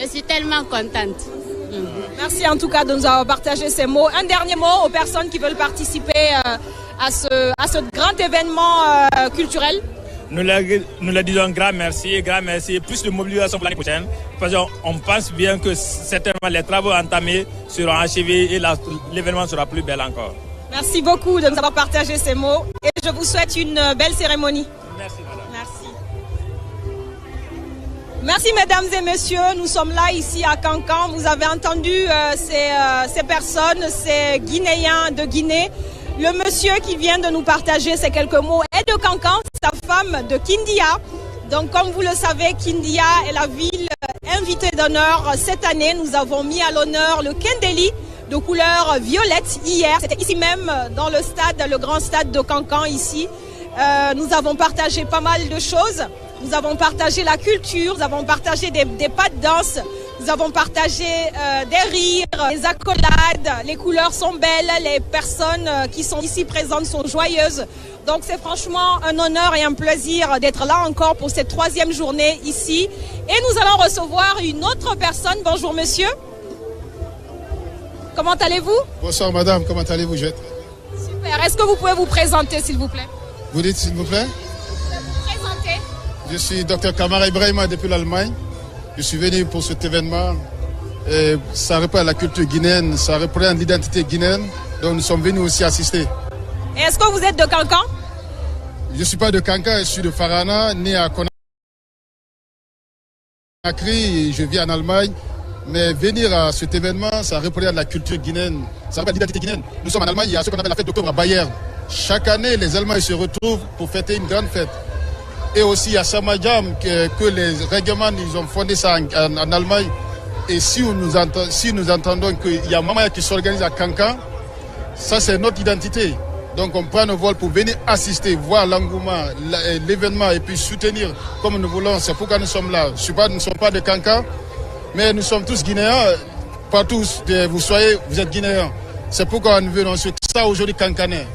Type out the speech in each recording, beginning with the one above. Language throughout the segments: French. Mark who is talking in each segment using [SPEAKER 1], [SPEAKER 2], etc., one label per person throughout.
[SPEAKER 1] Je suis tellement contente.
[SPEAKER 2] Merci en tout cas de nous avoir partagé ces mots. Un dernier mot aux personnes qui veulent participer à ce grand événement culturel.
[SPEAKER 3] Nous leur disons grand merci et plus de mobilisation pour l'année prochaine. Parce qu'on pense bien que certainement les travaux entamés seront achevés et l'événement sera plus bel encore.
[SPEAKER 2] Merci beaucoup de nous avoir partagé ces mots et je vous souhaite une belle cérémonie.
[SPEAKER 3] Merci madame.
[SPEAKER 2] Merci. Merci mesdames et messieurs, nous sommes là ici à Kankan. Vous avez entendu ces personnes, ces Guinéens de Guinée. Le monsieur qui vient de nous partager ces quelques mots est de Kankan, sa femme de Kindia. Donc comme vous le savez, Kindia est la ville invitée d'honneur. Cette année, nous avons mis à l'honneur le Kendeli de couleur violette hier. C'était ici même dans le stade, le grand stade de Kankan ici. Nous avons partagé pas mal de choses. Nous avons partagé la culture, nous avons partagé des pas de danse, nous avons partagé des rires, des accolades. Les couleurs sont belles, les personnes qui sont ici présentes sont joyeuses. Donc c'est franchement un honneur et un plaisir d'être là encore pour cette 3e journée ici. Et nous allons recevoir une autre personne. Bonjour monsieur. Comment allez-vous?
[SPEAKER 4] Bonsoir madame, comment allez-vous?
[SPEAKER 2] Super, est-ce que vous pouvez vous présenter s'il vous plaît?
[SPEAKER 4] Vous dites s'il vous plaît?
[SPEAKER 2] Présentez.
[SPEAKER 4] Je suis Dr Kamara Ibrahima depuis l'Allemagne. Je suis venu pour cet événement. Et ça représente la culture guinéenne, ça représente l'identité guinéenne. Donc nous sommes venus aussi assister.
[SPEAKER 2] Et est-ce que vous êtes de Kankan?
[SPEAKER 4] Je ne suis pas de Kankan, je suis de Farana, né à Conakry. Je vis en Allemagne. Mais venir à cet événement, ça représente la culture guinéenne, ça représente l'identité guinéenne. Nous sommes en Allemagne, il y a ce qu'on appelle la fête d'octobre à Bayern. Chaque année, les Allemands se retrouvent pour fêter une grande fête. Et aussi à Samadjam, que les règlements, ils ont fondé ça en Allemagne. Et si nous entendons qu'il y a Mamaya qui s'organise à Kankan, ça c'est notre identité. Donc on prend nos vols pour venir assister, voir l'engouement, l'événement et puis soutenir comme nous voulons. C'est pourquoi nous sommes là. Nous ne sommes pas de Kankan, mais nous sommes tous Guinéens. Pas tous, vous êtes Guinéens. C'est pourquoi nous venons sur ça aujourd'hui Kankanais.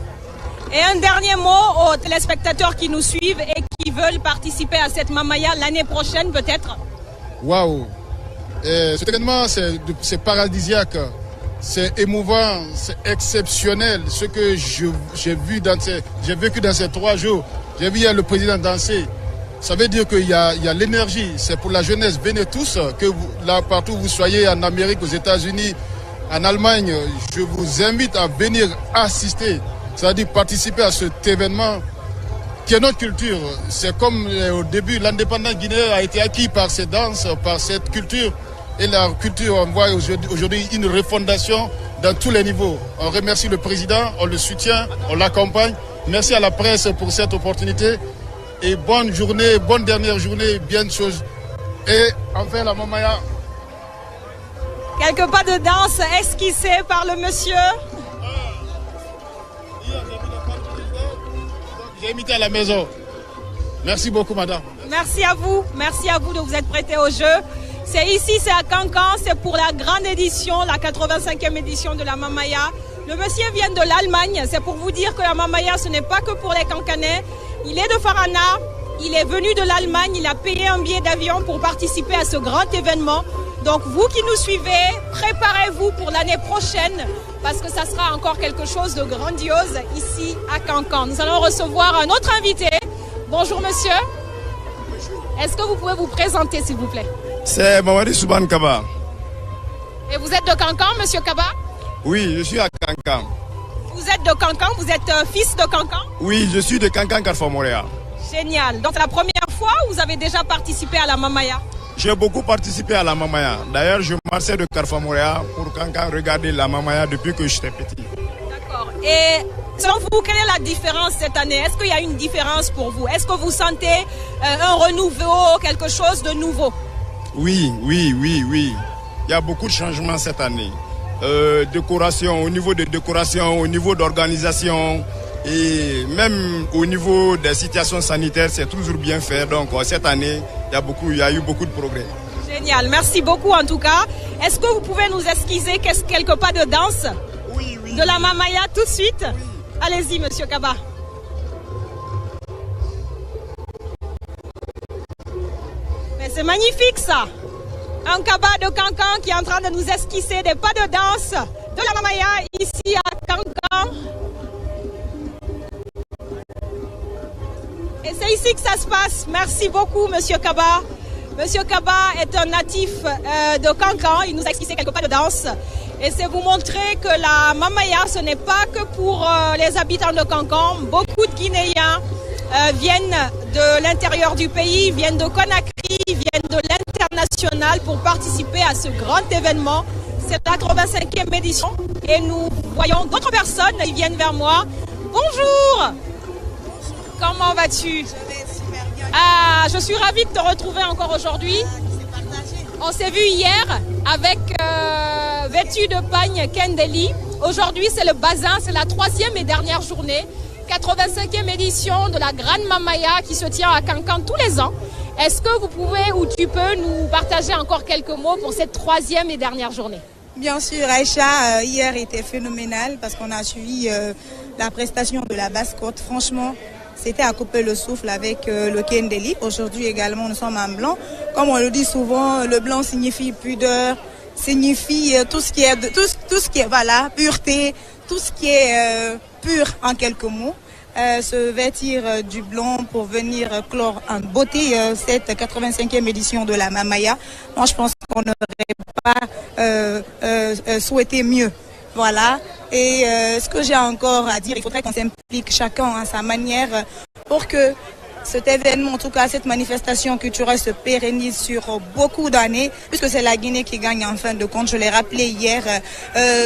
[SPEAKER 2] Et un dernier mot aux téléspectateurs qui nous suivent et qui veulent participer à cette Mamaya l'année prochaine peut-être.
[SPEAKER 4] Waouh! Cet événement, c'est paradisiaque, c'est émouvant, c'est exceptionnel. Ce que j'ai vécu dans ces 3 jours, j'ai vu le président danser. Ça veut dire qu'il y a l'énergie, c'est pour la jeunesse. Venez tous, que là partout vous soyez, en Amérique, aux États-Unis, en Allemagne, je vous invite à venir assister. C'est-à-dire participer à cet événement qui est notre culture. C'est comme au début, l'indépendance guinéenne a été acquis par ces danses, par cette culture. Et la culture, on voit aujourd'hui une refondation dans tous les niveaux. On remercie le président, on le soutient, on l'accompagne. Merci à la presse pour cette opportunité. Et bonne journée, bonne dernière journée, bien de choses. Et enfin la Mamaya.
[SPEAKER 2] Quelques pas de danse esquissés par le monsieur.
[SPEAKER 4] J'ai imité à la maison. Merci beaucoup, madame.
[SPEAKER 2] Merci à vous de vous être prêté au jeu. C'est ici, c'est à Kankan, c'est pour la grande édition, la 85e édition de la Mamaya. Le monsieur vient de l'Allemagne, c'est pour vous dire que la Mamaya, ce n'est pas que pour les Kankanais. Il est de Farana, il est venu de l'Allemagne, il a payé un billet d'avion pour participer à ce grand événement. Donc vous qui nous suivez, préparez-vous pour l'année prochaine parce que ça sera encore quelque chose de grandiose ici à Kankan. Nous allons recevoir un autre invité. Bonjour monsieur. Est-ce que vous pouvez vous présenter s'il vous plaît?
[SPEAKER 5] C'est Mamadi Souban Kaba.
[SPEAKER 2] Et vous êtes de Kankan, monsieur Kaba?
[SPEAKER 5] Oui, je suis à Kankan.
[SPEAKER 2] Vous êtes de Kankan, vous êtes fils de Kankan?
[SPEAKER 5] Oui, je suis de Kankan, Carrefour Montréal.
[SPEAKER 2] Génial. Donc c'est la première fois ou vous avez déjà participé à la Mamaya?
[SPEAKER 5] J'ai beaucoup participé à la Mamaya. D'ailleurs, je marchais de Carrefour Montréal pour Kankan regarder la Mamaya depuis que j'étais petit.
[SPEAKER 2] D'accord. Et selon vous, quelle est la différence cette année? Est-ce qu'il y a une différence pour vous? Est-ce que vous sentez un renouveau, quelque chose de nouveau?
[SPEAKER 5] Oui. Il y a beaucoup de changements cette année. Décoration, au niveau de décoration, au niveau d'organisation et même au niveau des situations sanitaires, c'est toujours bien fait. Donc cette année, il y a eu beaucoup de progrès.
[SPEAKER 2] Génial, merci beaucoup en tout cas. Est-ce que vous pouvez nous esquisser quelques pas de danse?
[SPEAKER 5] Oui.
[SPEAKER 2] De la Mamaya tout de suite? Oui. Allez-y, monsieur Kaba. Mais c'est magnifique ça. Un Kaba de Cancan qui est en train de nous esquisser des pas de danse de la Mamaya ici à Cancan. Et c'est ici que ça se passe. Merci beaucoup, Monsieur Kaba. Monsieur Kaba est un natif de Cancan. Il nous a esquissé quelques pas de danse. Et c'est vous montrer que la Mamaya, ce n'est pas que pour les habitants de Cancan. Beaucoup de Guinéens viennent de l'intérieur du pays, viennent de Conakry, viennent de l'international pour participer à ce grand événement. C'est la 85e édition et nous voyons d'autres personnes qui viennent vers moi. Bonjour. Comment vas-tu?
[SPEAKER 1] Je vais super bien.
[SPEAKER 2] Ah, je suis ravie de te retrouver encore aujourd'hui. On s'est vu hier avec vêtu de pagne Kendeli. Aujourd'hui, c'est le bazin, c'est la 3e et dernière journée. 85e édition de la Grande Mamaya qui se tient à Cancan tous les ans. Est-ce que vous pouvez ou tu peux nous partager encore quelques mots pour cette 3e et dernière journée?
[SPEAKER 1] Bien sûr, Aïcha, hier était phénoménal parce qu'on a suivi la prestation de la basse-côte. Franchement, c'était à couper le souffle avec le Kendeli. Aujourd'hui également, nous sommes en blanc. Comme on le dit souvent, le blanc signifie pudeur, signifie tout ce qui est voilà, pureté, tout ce qui est pur en quelques mots. Se vêtir du blanc pour venir clore en beauté cette 85e édition de la Mamaya. Moi, je pense qu'on n'aurait pas souhaité mieux. Voilà. Et ce que j'ai encore à dire, il faudrait qu'on s'implique chacun à sa manière pour que cet événement, en tout cas cette manifestation culturelle se pérennise sur beaucoup d'années, puisque c'est la Guinée qui gagne en fin de compte. Je l'ai rappelé hier,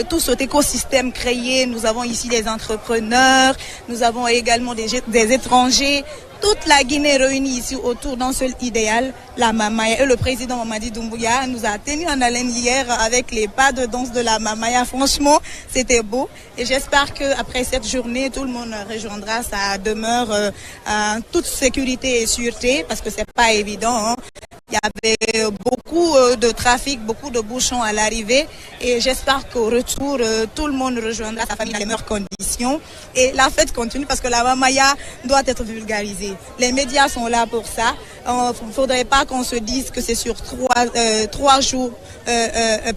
[SPEAKER 1] tout cet écosystème créé, nous avons ici des entrepreneurs, nous avons également des étrangers, toute la Guinée réunie ici autour d'un seul idéal, la Mamaya. Et le président Mamadi Doumbouya nous a tenu en haleine hier avec les pas de danse de la Mamaya. Franchement, c'était beau. Et j'espère qu'après cette journée, tout le monde rejoindra sa demeure en toute sécurité et sûreté, parce que c'est pas évident, hein. Il y avait beaucoup de trafic, beaucoup de bouchons à l'arrivée et j'espère qu'au retour, tout le monde rejoindra sa famille dans les meilleures conditions. Et la fête continue parce que la Mamaya doit être vulgarisée. Les médias sont là pour ça. Il ne faudrait pas qu'on se dise que c'est sur 3 jours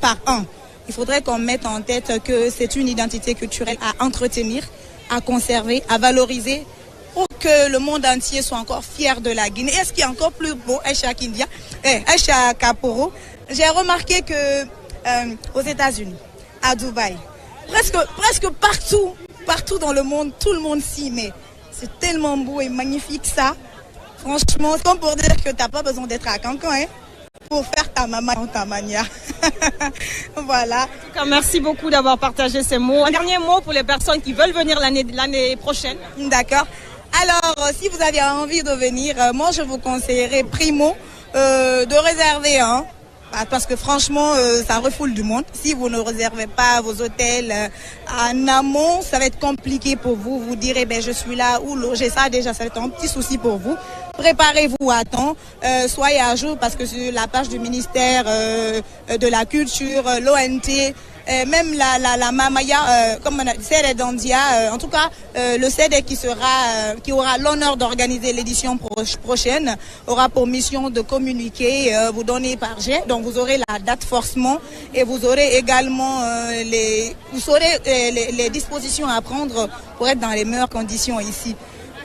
[SPEAKER 1] par an. Il faudrait qu'on mette en tête que c'est une identité culturelle à entretenir, à conserver, à valoriser, pour que le monde entier soit encore fier de la Guinée. Et ce qui est encore plus beau, Aïcha Kindia, Aïcha Kaporo, j'ai remarqué que aux États-Unis, à Dubaï, presque partout dans le monde, tout le monde s'y met. C'est tellement beau et magnifique ça. Franchement, c'est comme pour dire que tu n'as pas besoin d'être à Cancan, hein, pour faire ta maman en ta mania. Voilà.
[SPEAKER 2] En tout cas, merci beaucoup d'avoir partagé ces mots. Un dernier mot pour les personnes qui veulent venir l'année prochaine.
[SPEAKER 1] D'accord. Alors, si vous avez envie de venir, moi je vous conseillerais primo de réserver, hein, parce que franchement, ça refoule du monde. Si vous ne réservez pas vos hôtels en amont, ça va être compliqué pour vous. Vous direz, ben je suis là ou loger ça, déjà ça va être un petit souci pour vous. Préparez-vous à temps, soyez à jour parce que sur la page du ministère de la Culture, l'ONT, même la Mamaya, comme on a dit, CEDE d'Andia, en tout cas le CEDE qui aura l'honneur d'organiser l'édition prochaine, aura pour mission de communiquer, vous donner par jet, donc vous aurez la date forcément et vous aurez également les dispositions à prendre pour être dans les meilleures conditions ici.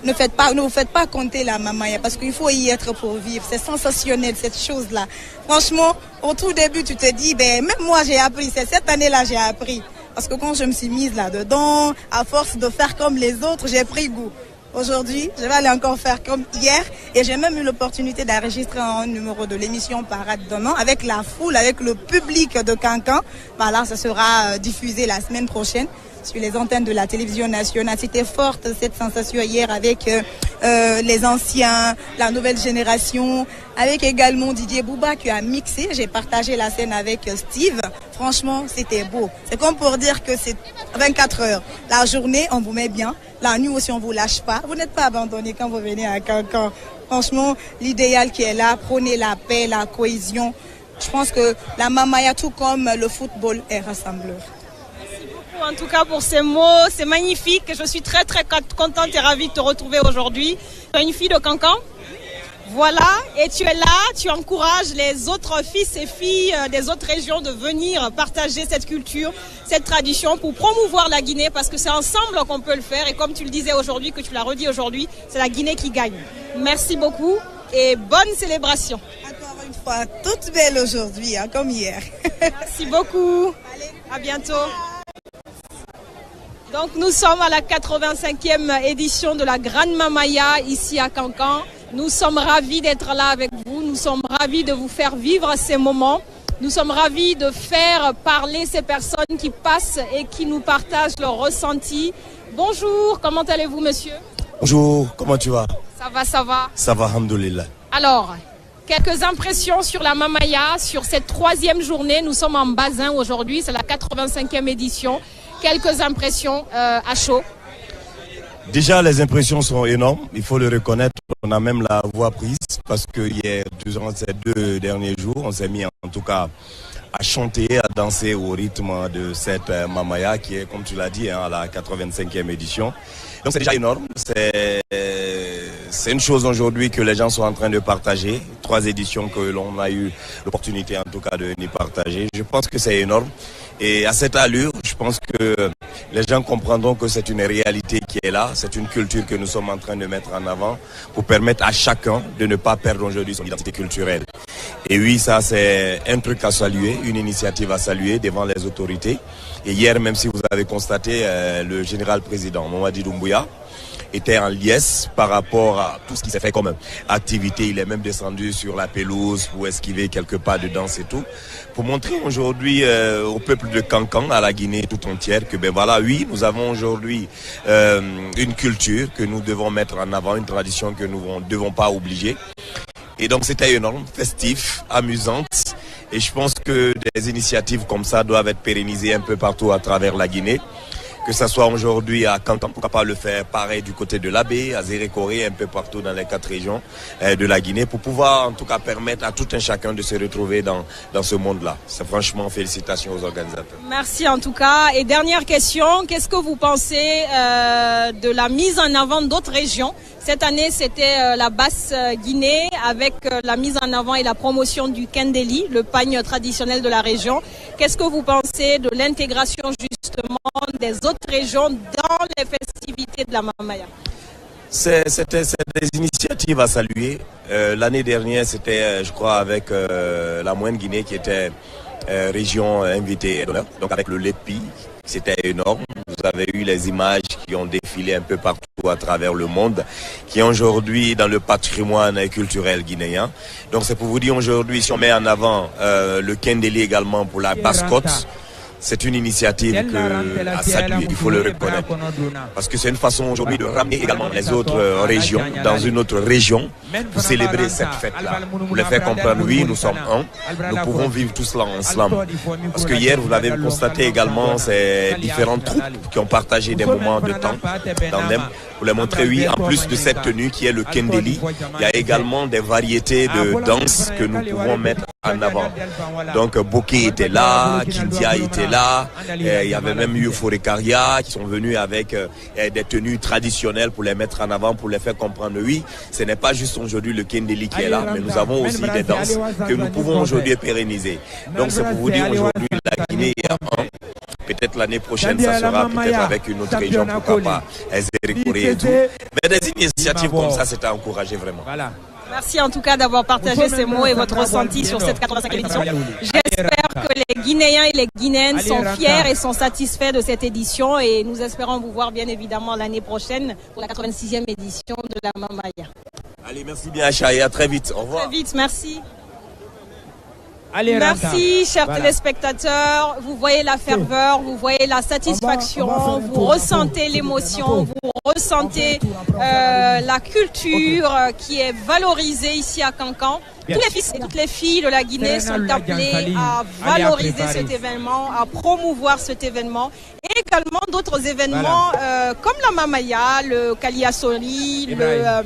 [SPEAKER 1] Ne vous faites pas compter la Mamaya parce qu'il faut y être pour vivre. C'est sensationnel cette chose-là. Franchement, au tout début, tu te dis, ben même moi j'ai appris. C'est cette année-là j'ai appris. Parce que quand je me suis mise là-dedans, à force de faire comme les autres, j'ai pris goût. Aujourd'hui, je vais aller encore faire comme hier. Et j'ai même eu l'opportunité d'enregistrer un numéro de l'émission Parade demain avec la foule, avec le public de Cancan. Voilà, ça sera diffusé la semaine prochaine sur les antennes de la télévision nationale. C'était forte cette sensation hier avec les anciens, la nouvelle génération, avec également Didier Bouba qui a mixé. J'ai partagé la scène avec Steve. Franchement, c'était beau. C'est comme pour dire que c'est 24 heures. La journée, on vous met bien. La nuit aussi, on vous lâche pas. Vous n'êtes pas abandonné quand vous venez à Cancan. Franchement, l'idéal qui est là, prenez la paix, la cohésion. Je pense que la Mamaya, tout comme le football, est rassembleur.
[SPEAKER 2] En tout cas pour ces mots, c'est magnifique. Je suis très très contente et ravie de te retrouver aujourd'hui. Tu es une fille de Cancan. Voilà, et tu es là, tu encourages les autres fils et filles des autres régions de venir partager cette culture, cette tradition pour promouvoir la Guinée, parce que c'est ensemble qu'on peut le faire. Et comme tu le disais aujourd'hui, que tu l'as redit aujourd'hui, c'est la Guinée qui gagne. Merci beaucoup et bonne célébration.
[SPEAKER 1] Encore une fois, toute belle aujourd'hui, hein, comme hier.
[SPEAKER 2] Merci beaucoup. À bientôt. Donc nous sommes à la 85e édition de la Grande Mamaya ici à Cancan. Nous sommes ravis d'être là avec vous. Nous sommes ravis de vous faire vivre ces moments. Nous sommes ravis de faire parler ces personnes qui passent et qui nous partagent leurs ressentis. Bonjour, comment allez-vous, monsieur?
[SPEAKER 6] Bonjour, comment tu vas?
[SPEAKER 2] Ça va, ça va.
[SPEAKER 6] Ça va, alhamdoulilah.
[SPEAKER 2] Alors, quelques impressions sur la Mamaya, sur cette 3e journée. Nous sommes en Bazin aujourd'hui, c'est la 85e édition. Quelques impressions à chaud.
[SPEAKER 6] Déjà, les impressions sont énormes, il faut le reconnaître. On a même la voix prise parce que hier, durant ces 2 derniers jours, on s'est mis en tout cas à chanter, à danser au rythme de cette Mamaya qui est, comme tu l'as dit, à la 85e édition. Donc c'est déjà énorme. C'est une chose aujourd'hui que les gens sont en train de partager. 3 éditions que l'on a eu l'opportunité en tout cas de y partager. Je pense que c'est énorme. Et à cette allure, je pense que les gens comprendront que c'est une réalité qui est là. C'est une culture que nous sommes en train de mettre en avant pour permettre à chacun de ne pas perdre aujourd'hui son identité culturelle. Et oui, ça c'est un truc à saluer, une initiative à saluer devant les autorités. Et hier, même si vous avez constaté, le général président Mamadi Doumbouya était en liesse par rapport à tout ce qui s'est fait comme activité. Il est même descendu sur la pelouse pour esquiver quelques pas de danse et tout. Pour montrer aujourd'hui au peuple de Cancan, à la Guinée tout entière, que ben voilà, oui, nous avons aujourd'hui une culture que nous devons mettre en avant, une tradition que nous ne devons pas oublier. Et donc c'était énorme, festif, amusante. Et je pense que des initiatives comme ça doivent être pérennisées un peu partout à travers la Guinée. Que ce soit aujourd'hui à Cancan, pourquoi pas le faire pareil du côté de l'Abbé, à Zérékoré, un peu partout dans les 4 régions de la Guinée, pour pouvoir en tout cas permettre à tout un chacun de se retrouver dans ce monde-là. C'est franchement félicitations aux organisateurs.
[SPEAKER 2] Merci en tout cas. Et dernière question, qu'est-ce que vous pensez de la mise en avant d'autres régions? Cette année, c'était la Basse-Guinée avec la mise en avant et la promotion du Kendeli, le pagne traditionnel de la région. Qu'est-ce que vous pensez de l'intégration justement des autres régions dans les festivités de la Mamaya?
[SPEAKER 6] C'est des initiatives à saluer. L'année dernière, c'était, je crois, avec la Moyenne Guinée qui était région invitée et d'honneur, donc avec le LEPI. C'était énorme. Vous avez eu les images qui ont défilé un peu partout à travers le monde, qui est aujourd'hui dans le patrimoine culturel guinéen. Donc c'est pour vous dire aujourd'hui, si on met en avant le Kendeli également pour la Basse-Côte, c'est une initiative à saluer, il faut le reconnaître. Parce que c'est une façon aujourd'hui de ramener également les autres régions dans une autre région pour célébrer cette fête-là. Pour les faire comprendre, oui, nous sommes un, nous pouvons vivre tout cela ensemble. Parce que hier, vous l'avez constaté également, ces différentes troupes qui ont partagé des moments de temps tandem pour les montrer, oui, en plus de cette tenue qui est le Kendeli, il y a également des variétés de danse que nous pouvons mettre en avant. Donc Bokeh était là, Kindia était là, il y avait même Euphorikaria qui sont venus avec des tenues traditionnelles pour les mettre en avant, pour les faire comprendre, oui, ce n'est pas juste aujourd'hui le Kendeli qui est là, mais nous avons aussi des danses que nous pouvons aujourd'hui pérenniser. Donc c'est pour vous dire aujourd'hui la Guinée est un. Peut-être l'année prochaine, ça sera peut-être avec une autre région, pourquoi pas, Zérékoré et tout. Mais des initiatives comme ça, c'est à encourager vraiment.
[SPEAKER 2] Merci en tout cas d'avoir partagé ces mots et votre ressenti sur cette 85e édition. J'espère que les Guinéens et les Guinéennes sont fiers et sont satisfaits de cette édition et nous espérons vous voir bien évidemment l'année prochaine pour la 86e édition de la Mamaya.
[SPEAKER 6] Allez, merci bien Acha et à très vite. Au revoir.
[SPEAKER 2] Très vite, merci. Merci, chers téléspectateurs. Vous voyez la ferveur, vous voyez la satisfaction, vous ressentez l'émotion, vous ressentez la culture qui est valorisée ici à Cancan. Tous les fils et toutes les filles de la Guinée sont appelés à valoriser cet événement, à promouvoir cet événement. Et également d'autres événements comme la Mamaya, le Kaliasoli, le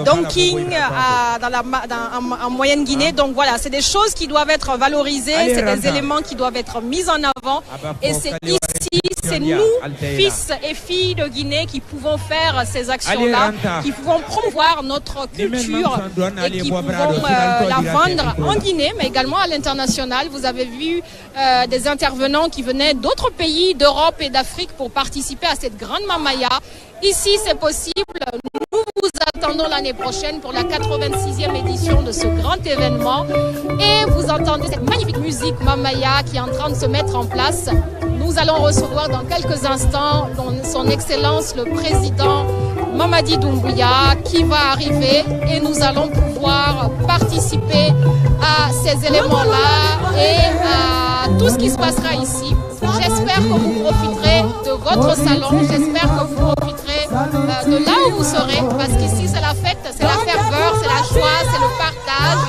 [SPEAKER 2] Donking en Moyenne Guinée. Donc voilà, c'est des choses qui doivent être valorisées, c'est des éléments qui doivent être mis en avant. Et c'est ici, C'est nous, fils et filles de Guinée, qui pouvons faire ces actions-là, qui pouvons promouvoir notre culture et qui pouvons la vendre en Guinée, mais également à l'international. Vous avez vu des intervenants qui venaient d'autres pays d'Europe et d'Afrique pour participer à cette grande mamaya. Ici, c'est possible. Nous vous attendons l'année prochaine pour la 86e édition de ce grand événement. Et vous entendez cette magnifique musique mamaya qui est en train de se mettre en place. Nous allons recevoir dans quelques instants son Excellence le Président Mamadi Doumbouya qui va arriver et nous allons pouvoir participer à ces éléments-là et à tout ce qui se passera ici. J'espère que vous profiterez de votre salon, j'espère que vous profiterez de là où vous serez, parce qu'ici c'est la fête, c'est la ferveur, c'est la joie, c'est le partage.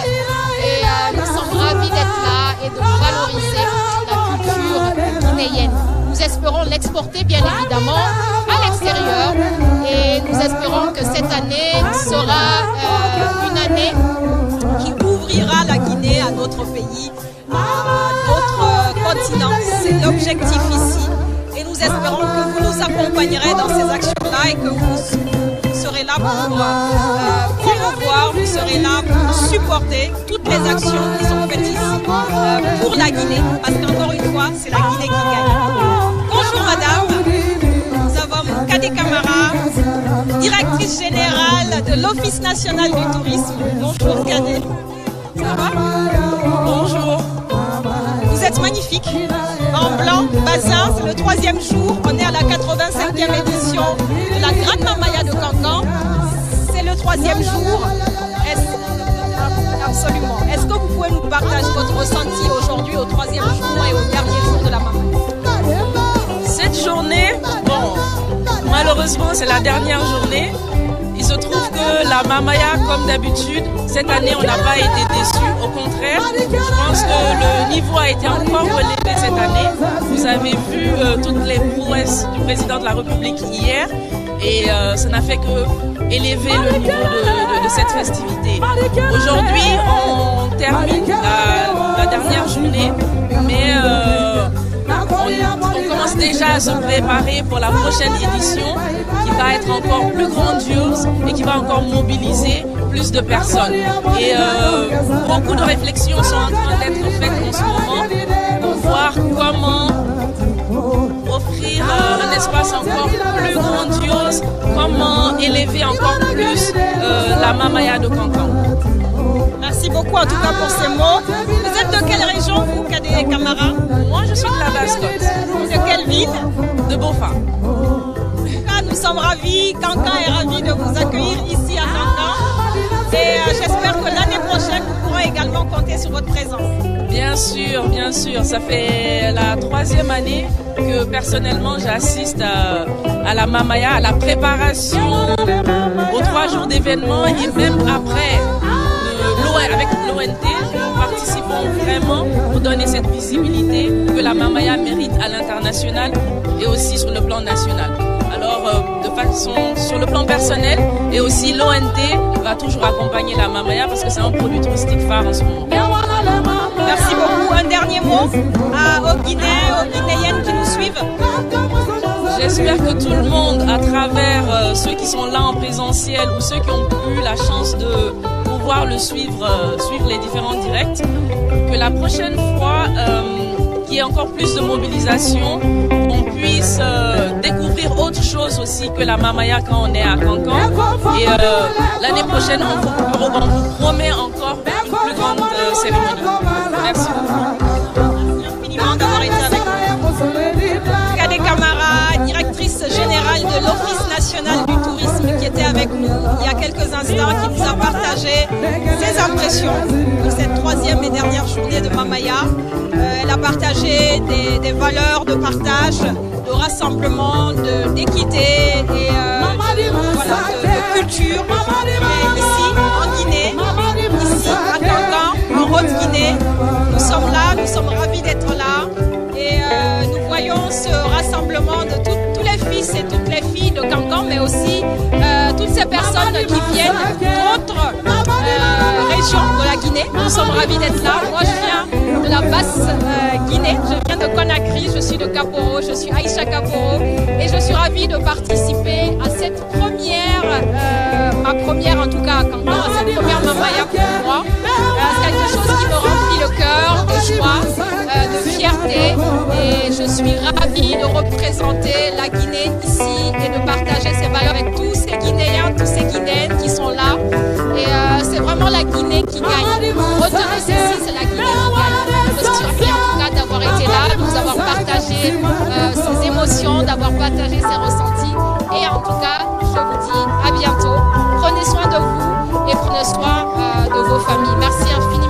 [SPEAKER 2] Et nous sommes ravis d'être là et de valoriser la culture guinéenne. Nous espérons l'exporter bien évidemment à l'extérieur et nous espérons que cette année sera une année qui ouvrira la Guinée à d'autres pays, à d'autres continents. C'est l'objectif ici et nous espérons que vous nous accompagnerez dans ces actions-là et que vous serez là pour promouvoir, vous serez là pour supporter toutes les actions qui sont faites ici pour la Guinée, parce qu'encore une fois, c'est la Guinée qui gagne. Bonjour madame, nous avons Kade Camara, directrice générale de l'Office national du tourisme. Bonjour Kade. Ça va? Bonjour. Vous êtes magnifique, en blanc, bazin, c'est le 3e jour, on est à la 85e édition de la Grande Mamaya de Cancan. C'est le 3e jour. Absolument. Est-ce que vous pouvez nous partager votre ressenti aujourd'hui au 3e jour et au dernier jour de la Mamaya?
[SPEAKER 7] Cette journée, bon, malheureusement c'est la dernière journée. Il se trouve que la Mamaya, comme d'habitude, cette année on n'a pas été déçus. Au contraire, je pense que le niveau a été encore relevé cette année. Vous avez vu toutes les prouesses du président de la République hier et ça n'a fait que élever le niveau de cette festivité. Aujourd'hui, on termine la dernière journée, mais on commence déjà à se préparer pour la prochaine édition qui va être encore plus grandiose et qui va encore mobiliser plus de personnes. Et beaucoup de réflexions sont en train d'être faites en ce moment pour voir comment offrir un espace encore plus grandiose, comment élever encore plus la Mamaya de Cancan.
[SPEAKER 2] Merci beaucoup en tout cas pour ces mots. Vous êtes de quelle région vous, Kade Camara?
[SPEAKER 7] Moi je suis de la Basse-Côte.
[SPEAKER 2] De quelle ville?
[SPEAKER 7] De Bofa.
[SPEAKER 2] Nous sommes ravis, Cancan est ravi de vous accueillir ici à Cancan et j'espère que l'année prochaine vous pourrez également compter sur votre présence.
[SPEAKER 7] Bien sûr, ça fait la 3e année que personnellement j'assiste à la Mamaya, à la préparation aux 3 jours d'événements et même après avec l'ONT, nous participons vraiment pour donner cette visibilité que la Mamaya mérite à l'international et aussi sur le plan national. Alors, de façon sur le plan personnel et aussi l'ONT va toujours accompagner la Mamaya parce que c'est un produit touristique phare en ce moment.
[SPEAKER 2] Merci beaucoup. Un dernier mot aux Guinéens, aux Guinéennes qui nous suivent.
[SPEAKER 7] J'espère que tout le monde, à travers ceux qui sont là en présentiel ou ceux qui ont eu la chance de pouvoir le suivre les différents directs, que la prochaine fois, qu'il y ait encore plus de mobilisation, on puisse découvrir autre chose aussi que la Mamaya quand on est à Cancan. Et l'année prochaine, on vous promet encore une plus grande cérémonie. Merci beaucoup.
[SPEAKER 2] Merci infiniment d'avoir été avec nous. Kade Camara, directrice générale de l'Office national du tourisme, qui était avec nous il y a quelques instants, qui nous a partagé ses impressions de cette 3e et dernière journée de Mamaya. Elle a partagé des valeurs de partage, de rassemblement, d'équité et de culture. Et ici, en Guinée, ici à Cancan, en Haute-Guinée, nous sommes là, nous sommes ravis d'être là. Et nous voyons ce rassemblement de tous les fils et toutes les filles de Cancan, mais aussi toutes ces personnes qui viennent d'autres régions de la Guinée. Nous sommes ravis d'être là. Moi, je viens de la Basse Guinée, je viens de Conakry, je suis de Kaporo, je suis Aïcha Kaporo. représenter la Guinée ici et de partager ses valeurs avec tous ces Guinéens, tous ces Guinéennes qui sont là. Et c'est vraiment la Guinée qui gagne. Retenez ceci, c'est la Guinée qui gagne. Je me suis ravi en tout cas d'avoir été là, de nous avoir partagé ses émotions, d'avoir partagé ses ressentis. Et en tout cas, je vous dis à bientôt. Prenez soin de vous et prenez soin de vos familles. Merci infiniment.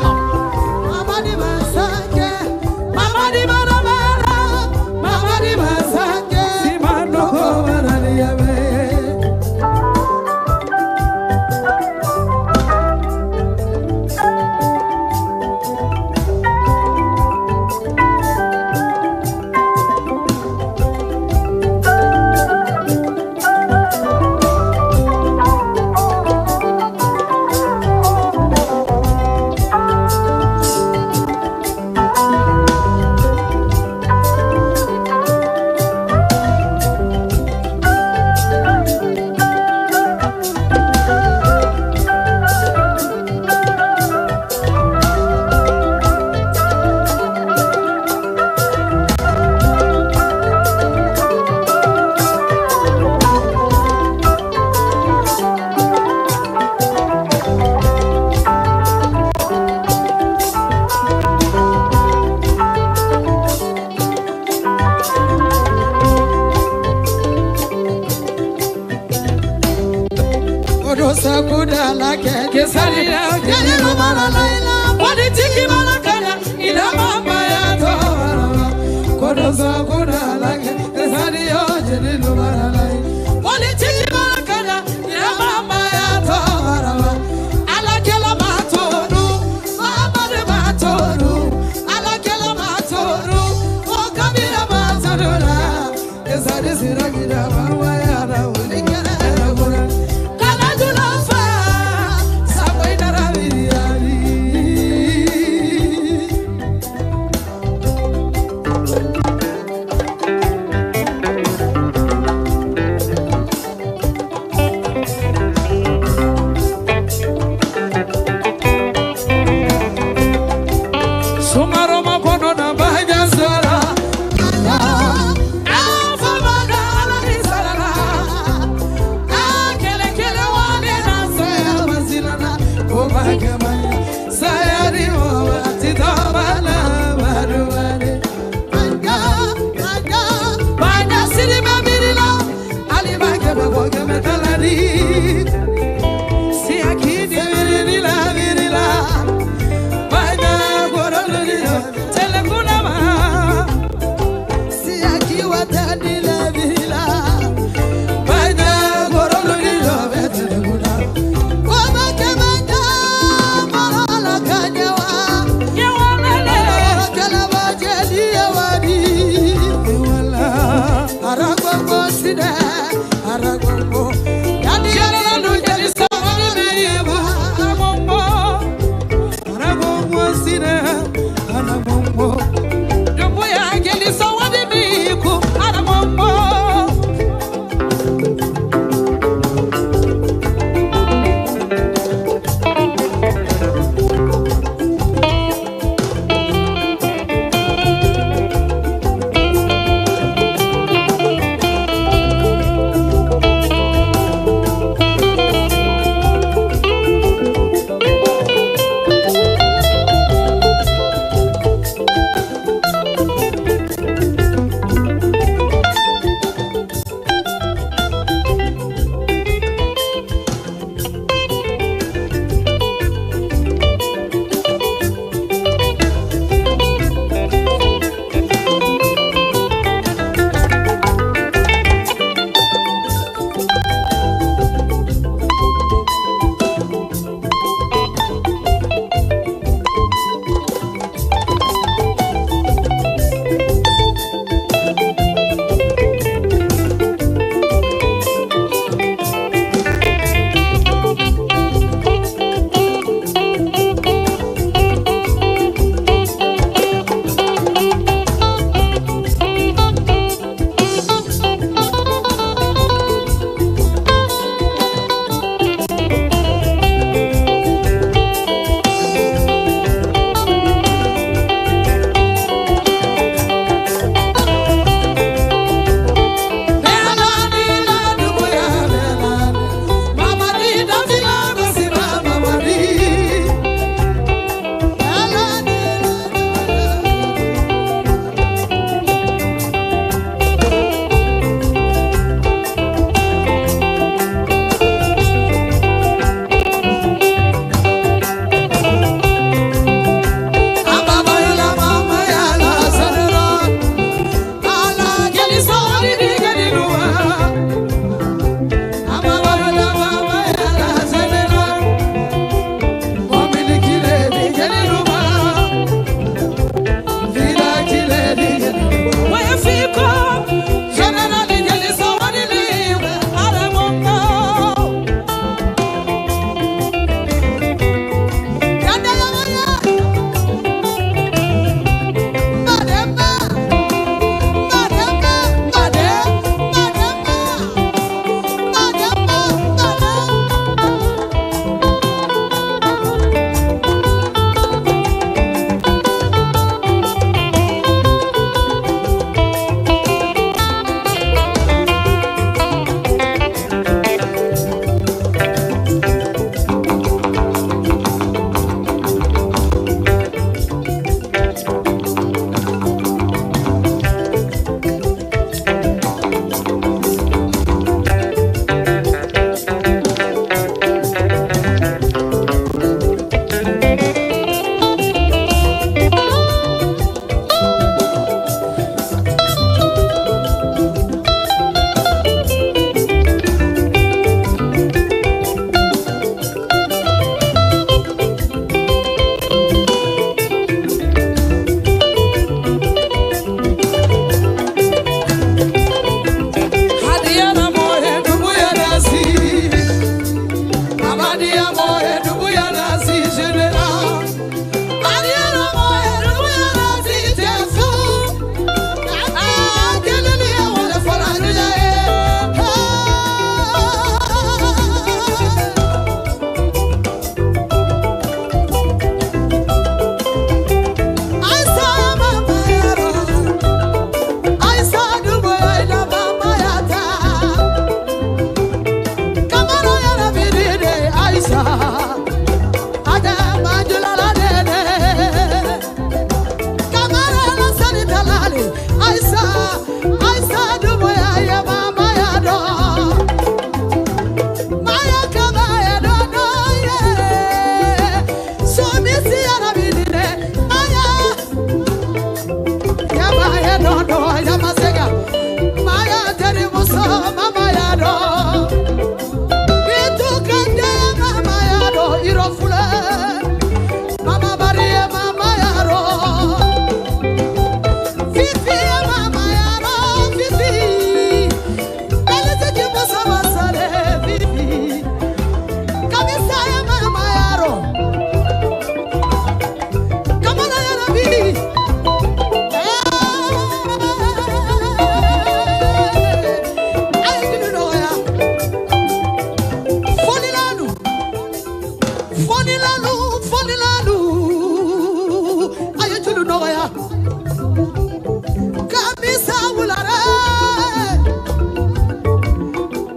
[SPEAKER 8] Kamisa Wulare,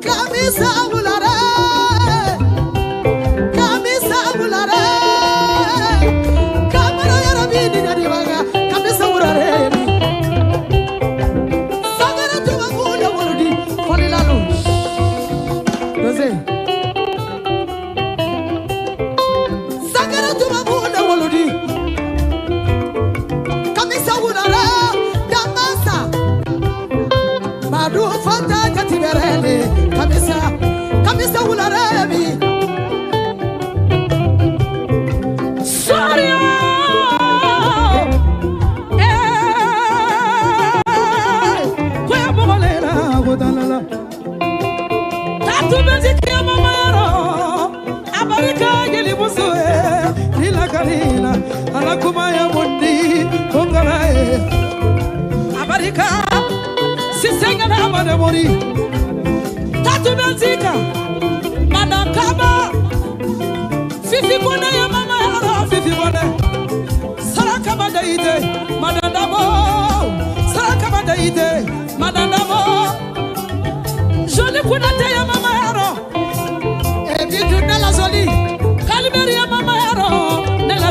[SPEAKER 8] Kamisa Wulare, Kamisa Wulare, Kamara Yarabini Nadiwaga, Kamisa Wulare, Sagara Tumagula Wurdi, Polilalo. Sagara Tumagula Wurdi, Kamisa Wulare, Damasa, Madu Fanta Katiberele, Kamisa Wulare.
[SPEAKER 9] Alakumaya mundi kongarae Amerika sisenga na madamori Tatu Benzika Madakaba Fifi Bone ya mama yaro Fifi Bone Saraka Madaide Madandamo Saraka Madaide Madandamo Joli Kunate ya mama yaro Ebidu Nela Zoli Kalimeri ya mama yaro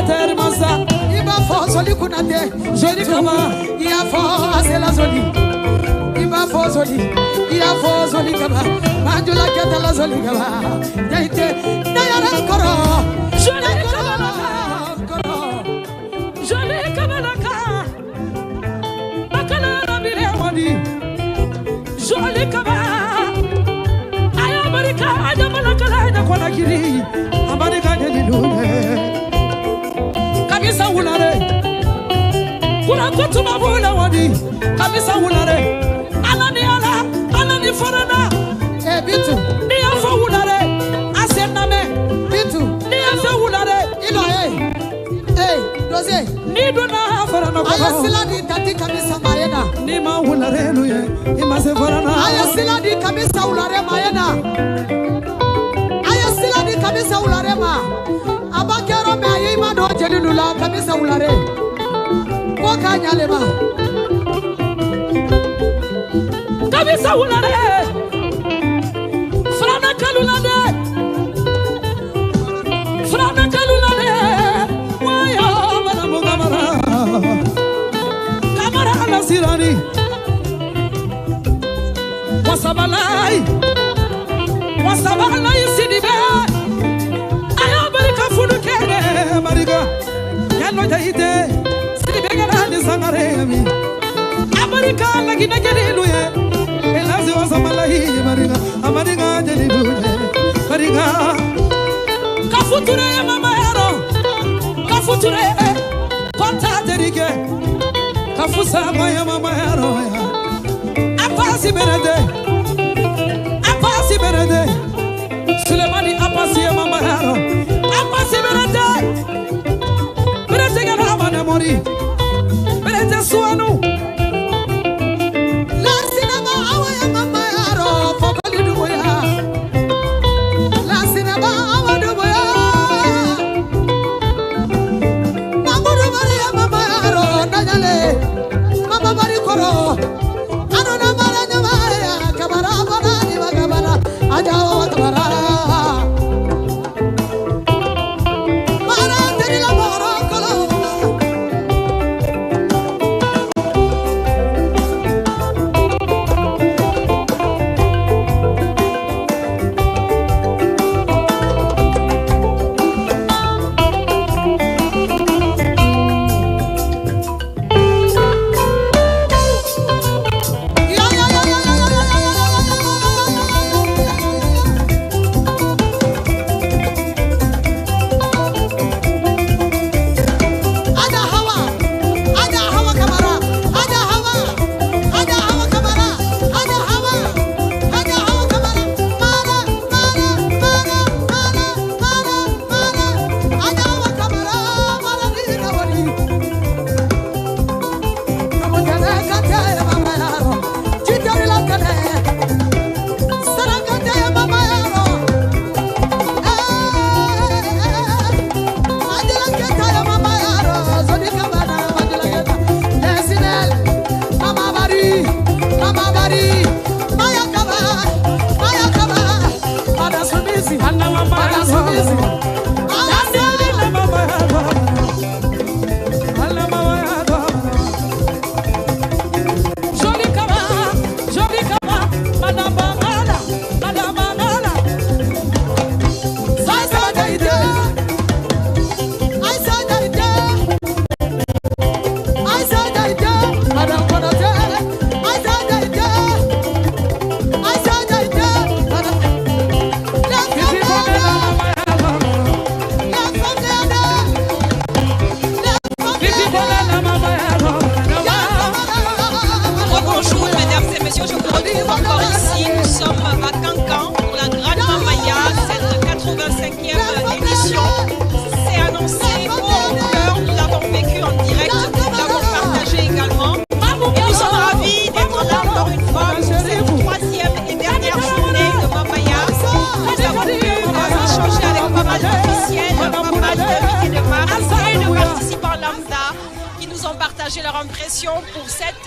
[SPEAKER 9] Termasa, il va fort soli kunate, joli kama, il a fort c'est la zoli, il va fort soli, il a fort soli kama, mandula kata la zoli kama, naite, nayara koro, joli kama la ka, bakala na bile wadi, joli kama, ayamarika, ayamalakala na kona kiri, amarika delilune. Kamisa Wulare, Kura Kutuma Wula Wadi, Kamisa Wulare, Alani Forana, Bitu, Nia for Wulare, Asename, Bitu, Nia for Wulare, Iloe, Rose, Niduna Forana, Ayasiladi Tati Kamisa Mayena, Nima Wulare, Imase Forana, Ayasiladi Kamisa Wulare Mayena, Ayasiladi Kamisa Wulare Ma. Abakero me ayima do jedulula Kamisa Wulare ko kanyalema Kamisa Wulare Frana Kalulade waya mana mugamara Kamara Alasirani wasabalai sidibe Mariga, Yano Jaide, Sibegana Sangaremi, America, Lagina Geriluye, Elazi was a Malahi, Mariga, Amariga Geriluye, Mariga, Kafuture, Mamaro, Kafuture, Conta Derige, Kafusa, Maya Mamaro, Apasi Berede, Sulemani Apasi Mamaro. Berete garama na mori Berete suanu La sinema awa ya mama yaro Fokoli duboya La sinema awa duboya Mamuru mari ya mama yaro Nanyale Mama mari koro Ano na mara nyamare ya Kabara bana ni magabara Ajawa kabara
[SPEAKER 2] partager leur impression pour cette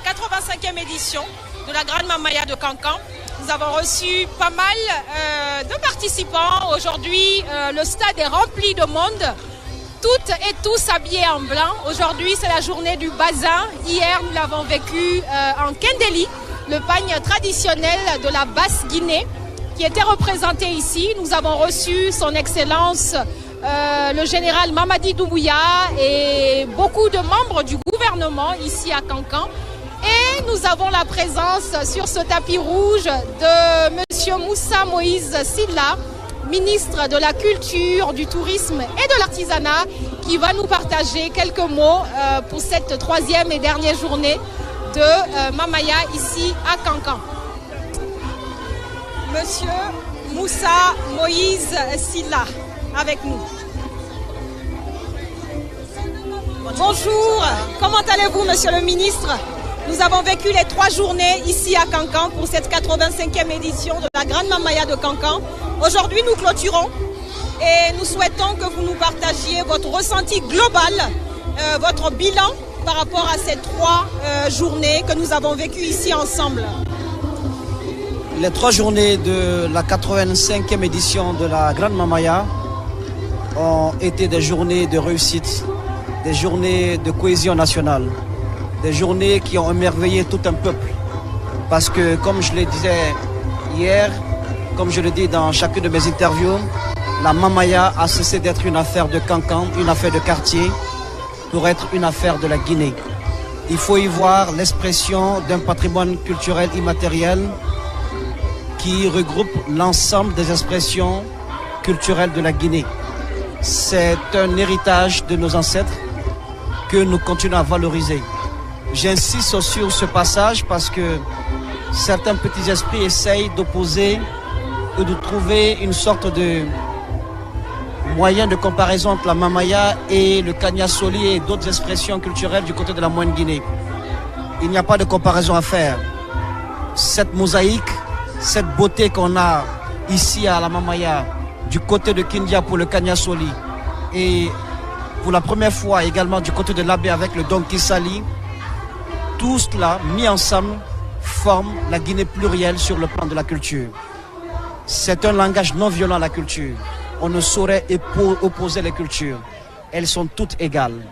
[SPEAKER 2] 85e édition de la Grande Mamaya de Kankan. Nous avons reçu pas mal de participants. Aujourd'hui, le stade est rempli de monde. Toutes et tous habillés en blanc. Aujourd'hui, c'est la journée du bazin. Hier, nous l'avons vécu en Kendeli, le pagne traditionnel de la Basse-Guinée, qui était représenté ici. Nous avons reçu son Excellence le général Mamadi Doumbouya et beaucoup de membres du gouvernement ici à Kankan. Et nous avons la présence sur ce tapis rouge de M. Moussa Moïse Silla, ministre de la Culture, du Tourisme et de l'Artisanat, qui va nous partager quelques mots pour cette troisième et dernière journée de Mamaya ici à Kankan. Monsieur Moussa Moïse Silla, avec nous. Bonjour, comment allez-vous, monsieur le ministre? Nous avons vécu les 3 journées ici à Kankan pour cette 85e édition de la Grande Mamaya de Kankan. Aujourd'hui, nous clôturons et nous souhaitons que vous nous partagiez votre ressenti global, votre bilan par rapport à ces 3 journées que nous avons vécues ici ensemble.
[SPEAKER 10] Les 3 journées de la 85e édition de la Grande Mamaya ont été des journées de réussite, des journées de cohésion nationale, des journées qui ont émerveillé tout un peuple. Parce que, comme je le disais hier, comme je le dis dans chacune de mes interviews, la Mamaya a cessé d'être une affaire de Kankan, une affaire de quartier, pour être une affaire de la Guinée. Il faut y voir l'expression d'un patrimoine culturel immatériel qui regroupe l'ensemble des expressions culturelles de la Guinée. C'est un héritage de nos ancêtres que nous continuons à valoriser. J'insiste sur ce passage parce que certains petits esprits essayent d'opposer ou de trouver une sorte de moyen de comparaison entre la Mamaya et le Kanyasoli et d'autres expressions culturelles du côté de la Moyenne Guinée. Il n'y a pas de comparaison à faire. Cette mosaïque, cette beauté qu'on a ici à la Mamaya, du côté de Kindia pour le Kanyasoli et pour la première fois également du côté de l'Abbé avec le Donki Sali, tout cela mis ensemble forme la Guinée plurielle sur le plan de la culture. C'est un langage non violent, la culture. On ne saurait opposer les cultures. Elles sont toutes égales.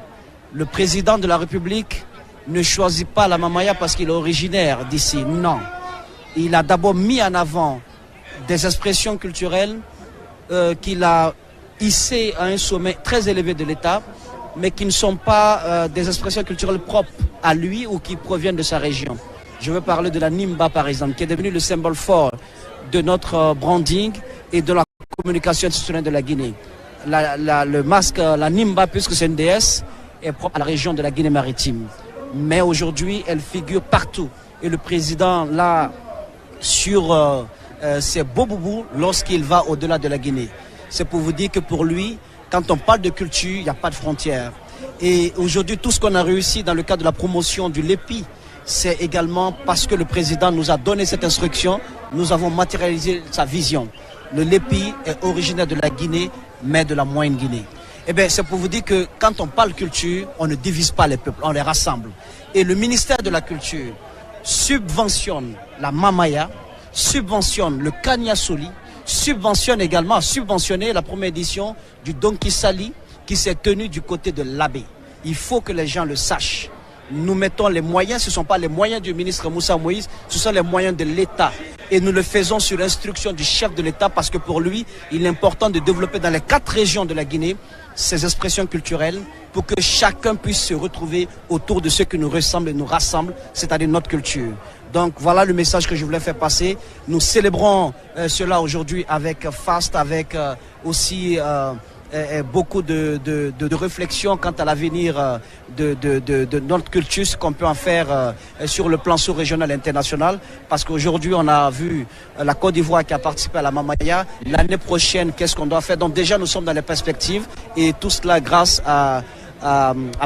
[SPEAKER 10] Le président de la République ne choisit pas la Mamaya parce qu'il est originaire d'ici. Non. Il a d'abord mis en avant des expressions culturelles qu'il a hissées à un sommet très élevé de l'État, mais qui ne sont pas des expressions culturelles propres à lui ou qui proviennent de sa région. Je veux parler de la Nimba, par exemple, qui est devenue le symbole fort de notre branding et de la communication institutionnelle de la Guinée. Le masque, la Nimba, puisque c'est une déesse, est propre à la région de la Guinée maritime. Mais aujourd'hui, elle figure partout. Et le président, là, sur ses beaux boubous lorsqu'il va au-delà de la Guinée. C'est pour vous dire que pour lui, quand on parle de culture, il n'y a pas de frontières. Et aujourd'hui, tout ce qu'on a réussi dans le cadre de la promotion du LEPI, c'est également parce que le président nous a donné cette instruction, nous avons matérialisé sa vision. Le LEPI est originaire de la Guinée, mais de la Moyenne Guinée. Eh bien, c'est pour vous dire que quand on parle culture, on ne divise pas les peuples, on les rassemble. Et le ministère de la Culture subventionne la Mamaya, subventionne le Kanyasoli, subventionne également, a subventionné la première édition du Donki Sali qui s'est tenue du côté de l'Abbé. Il faut que les gens le sachent. Nous mettons les moyens, ce ne sont pas les moyens du ministre Moussa Moïse, ce sont les moyens de l'État. Et nous le faisons sur l'instruction du chef de l'État parce que pour lui, il est important de développer dans les 4 régions de la Guinée ces expressions culturelles pour que chacun puisse se retrouver autour de ce qui nous ressemble et nous rassemble, c'est-à-dire notre culture. Donc voilà le message que je voulais faire passer. Nous célébrons cela aujourd'hui avec faste, avec aussi beaucoup de réflexions quant à l'avenir de notre culture, ce qu'on peut en faire sur le plan sous-régional et international. Parce qu'aujourd'hui, on a vu la Côte d'Ivoire qui a participé à la Mamaya. L'année prochaine, qu'est-ce qu'on doit faire? Donc déjà, nous sommes dans les perspectives et tout cela grâce à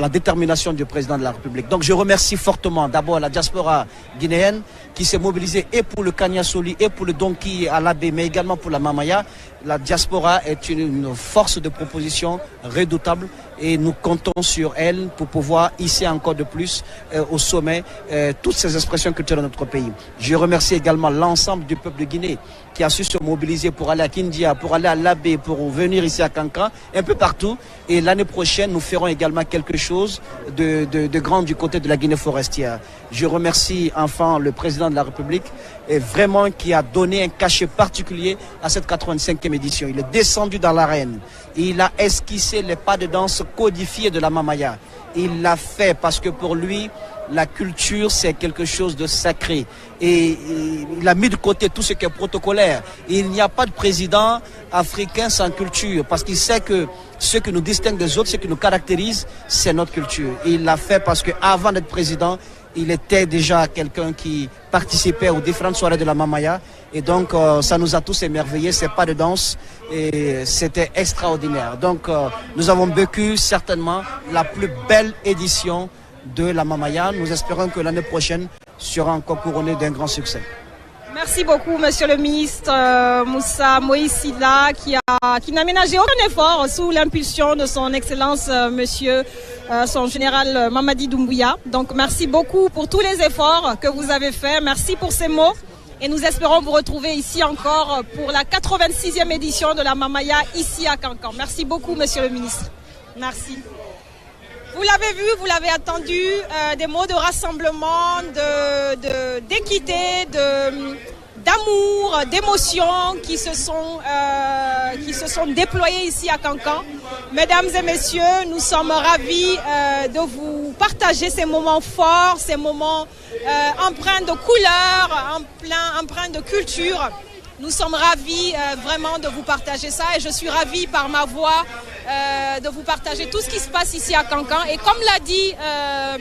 [SPEAKER 10] la détermination du président de la République. Donc je remercie fortement d'abord la diaspora guinéenne qui s'est mobilisée et pour le Kanyasoli et pour le Donki à l'Abbé, mais également pour la Mamaya. La diaspora est une force de proposition redoutable et nous comptons sur elle pour pouvoir hisser encore de plus au sommet toutes ces expressions culturelles de notre pays. Je remercie également l'ensemble du peuple de Guinée qui a su se mobiliser pour aller à Kindia, pour aller à Labé, pour venir ici à Kankan, un peu partout. Et l'année prochaine, nous ferons également quelque chose de grand du côté de la Guinée forestière. Je remercie enfin le président de la République et vraiment qui a donné un cachet particulier à cette 85e édition. Il est descendu dans l'arène. Il a esquissé les pas de danse codifiés de la Mamaya. Il l'a fait parce que pour lui, la culture, c'est quelque chose de sacré. Et il a mis de côté tout ce qui est protocolaire. Il n'y a pas de président africain sans culture, parce qu'il sait que ce qui nous distingue des autres, ce qui nous caractérise, c'est notre culture. Et il l'a fait parce qu'avant d'être président, il était déjà quelqu'un qui participait aux différentes soirées de la Mamaya. Et donc, ça nous a tous émerveillés, ces pas de danse. Et c'était extraordinaire. Donc, nous avons vécu certainement la plus belle édition de la Mamaya. Nous espérons que l'année prochaine sera encore couronnée d'un grand succès.
[SPEAKER 2] Merci beaucoup, monsieur le ministre Moussa Moïse Sylla, qui n'a ménagé aucun effort sous l'impulsion de son excellence, monsieur son général Mamadi Doumbouya. Donc, merci beaucoup pour tous les efforts que vous avez faits. Merci pour ces mots. Et nous espérons vous retrouver ici encore pour la 86e édition de la Mamaya, ici à Kankan. Merci beaucoup, monsieur le ministre. Merci. Vous l'avez vu, vous l'avez attendu, des mots de rassemblement, d'équité, d'amour, d'émotion qui se sont déployés ici à Kankan. Mesdames et messieurs, nous sommes ravis de vous partager ces moments forts, ces moments empreints de couleurs, empreints de culture. Nous sommes ravis vraiment de vous partager ça et je suis ravie par ma voix de vous partager tout ce qui se passe ici à Kankan. Et comme l'a dit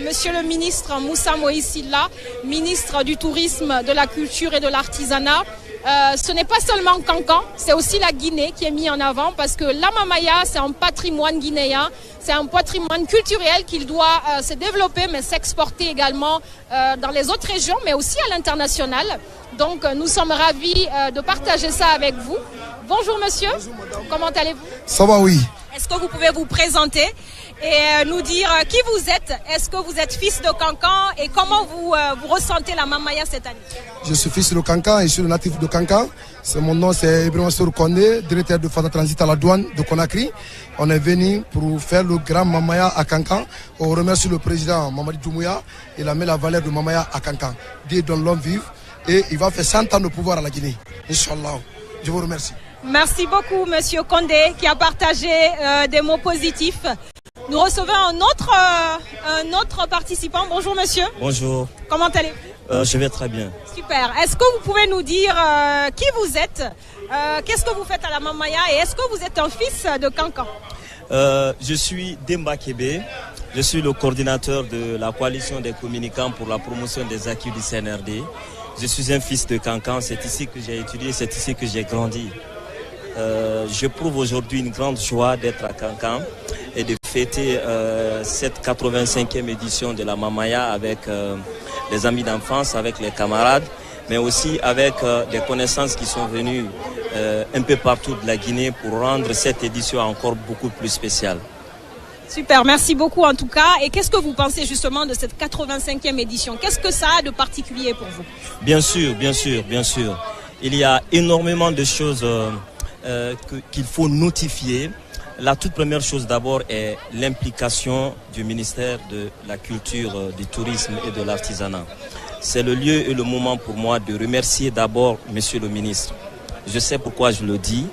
[SPEAKER 2] monsieur le ministre Moussa Moïse Sylla, ministre du Tourisme, de la Culture et de l'Artisanat, ce n'est pas seulement Kankan, c'est aussi la Guinée qui est mise en avant parce que la Mamaya, c'est un patrimoine guinéen, c'est un patrimoine culturel qui doit se développer mais s'exporter également dans les autres régions mais aussi à l'international. Donc nous sommes ravis de partager ça avec vous. Bonjour monsieur, comment allez-vous?
[SPEAKER 11] Ça va, oui.
[SPEAKER 2] Est-ce que vous pouvez vous présenter et nous dire qui vous êtes? Est-ce que vous êtes fils de Kankan et comment vous ressentez la Mamaya cette année?
[SPEAKER 11] Je suis fils de Kankan et je suis le natif de Kankan. Mon nom c'est Ibrahim Sour Kondé, directeur de Fata Transit à la douane de Conakry. On est venu pour faire le grand Mamaya à Kankan. On remercie le président Mamadi Doumbouya. Il a mis la valeur de Mamaya à Kankan. Dieu donne l'homme vivre et il va faire 100 ans de pouvoir à la Guinée. Inch'Allah. Je vous remercie.
[SPEAKER 2] Merci beaucoup, monsieur Kondé, qui a partagé des mots positifs. Nous recevons un autre participant. Bonjour, monsieur.
[SPEAKER 12] Bonjour.
[SPEAKER 2] Comment allez-vous?
[SPEAKER 12] Je vais très bien.
[SPEAKER 2] Super. Est-ce que vous pouvez nous dire qui vous êtes? Qu'est-ce que vous faites à la Mamaya? Et est-ce que vous êtes un fils de Kankan?
[SPEAKER 12] Je suis Demba Kébé. Je suis le coordinateur de la coalition des communicants pour la promotion des acquis du CNRD. Je suis un fils de Kankan. C'est ici que j'ai étudié, c'est ici que j'ai grandi. J'éprouve aujourd'hui une grande joie d'être à Kankan et de fêter cette 85e édition de la Mamaya avec les amis d'enfance, avec les camarades, mais aussi avec des connaissances qui sont venues un peu partout de la Guinée pour rendre cette édition encore beaucoup plus spéciale.
[SPEAKER 2] Super, merci beaucoup en tout cas. Et qu'est-ce que vous pensez justement de cette 85e édition? Qu'est-ce que ça a de particulier pour vous?
[SPEAKER 12] Bien sûr, bien sûr, bien sûr. Il y a énormément de choses qu'il faut notifier. La toute première chose d'abord est l'implication du ministère de la Culture, du Tourisme et de l'Artisanat. C'est le lieu et le moment pour moi de remercier d'abord monsieur le ministre. Je sais pourquoi je le dis,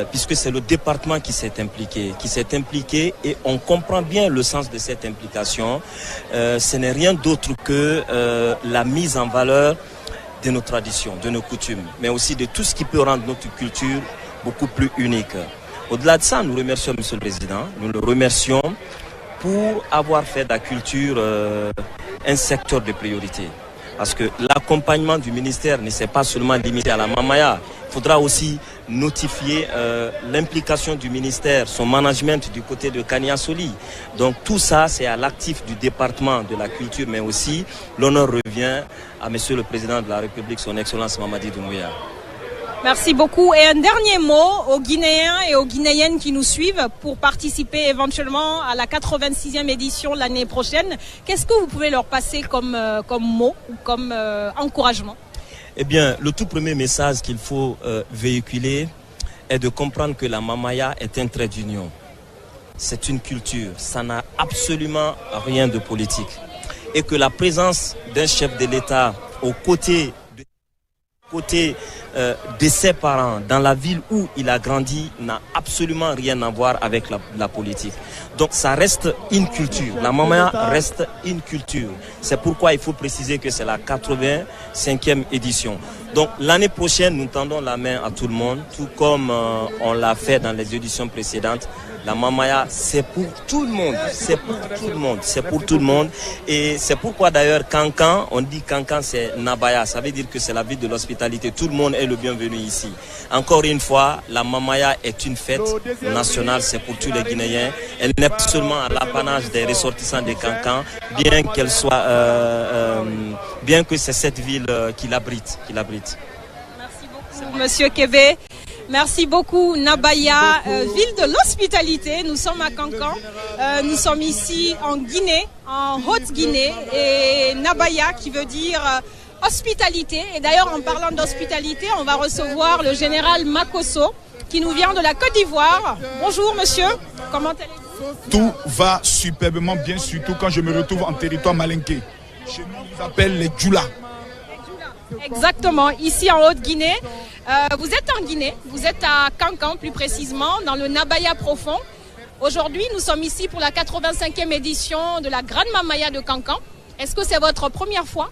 [SPEAKER 12] puisque c'est le département qui s'est impliqué et on comprend bien le sens de cette implication. Ce n'est rien d'autre que la mise en valeur de nos traditions, de nos coutumes, mais aussi de tout ce qui peut rendre notre culture beaucoup plus unique. Au-delà de ça, nous remercions monsieur le président, nous le remercions pour avoir fait de la culture un secteur de priorité. Parce que l'accompagnement du ministère ne s'est pas seulement limité à la Mamaya. Il faudra aussi notifier l'implication du ministère, son management du côté de Kaniasoli. Donc tout ça, c'est à l'actif du département de la culture, mais aussi l'honneur revient à monsieur le président de la République, son excellence Mamadi Doumbouya.
[SPEAKER 2] Merci beaucoup. Et un dernier mot aux Guinéens et aux Guinéennes qui nous suivent pour participer éventuellement à la 86e édition l'année prochaine. Qu'est-ce que vous pouvez leur passer comme mot ou comme encouragement?
[SPEAKER 12] Eh bien, le tout premier message qu'il faut véhiculer est de comprendre que la Mamaya est un trait d'union. C'est une culture, ça n'a absolument rien de politique. Et que la présence d'un chef de l'État aux côtés de ses parents dans la ville où il a grandi n'a absolument rien à voir avec la politique. Donc ça reste une culture. La Mamaya reste une culture. C'est pourquoi il faut préciser que c'est la 85e édition. Donc l'année prochaine, nous tendons la main à tout le monde, tout comme on l'a fait dans les éditions précédentes. La Mamaya, c'est pour tout le monde, c'est pour tout le monde, c'est pour tout le monde. Et c'est pourquoi d'ailleurs Kankan, on dit Kankan c'est Nabaya, ça veut dire que c'est la ville de l'hospitalité. Tout le monde est le bienvenu ici. Encore une fois, la Mamaya est une fête nationale, c'est pour tous les Guinéens. Elle n'est pas seulement à l'apanage des ressortissants de Kankan, bien qu'elle soit, bien que c'est cette ville qui l'abrite. Merci
[SPEAKER 2] beaucoup, Monsieur Kébé. Merci beaucoup Nabaya, ville de l'hospitalité. Nous sommes à Kankan, nous sommes ici en Guinée, en Haute-Guinée, et Nabaya qui veut dire hospitalité. Et d'ailleurs en parlant d'hospitalité, on va recevoir le général Makosso qui nous vient de la Côte d'Ivoire. Bonjour monsieur, comment allez-vous?
[SPEAKER 13] Tout va superbement bien, surtout quand je me retrouve en territoire malinké. Chez nous on vous appelle les Djoula.
[SPEAKER 2] Exactement, ici en Haute-Guinée. Vous êtes en Guinée, vous êtes à Kankan plus précisément, dans le Nabaya profond. Aujourd'hui, nous sommes ici pour la 85e édition de la Grande Mamaya de Kankan. Est-ce que c'est votre première fois?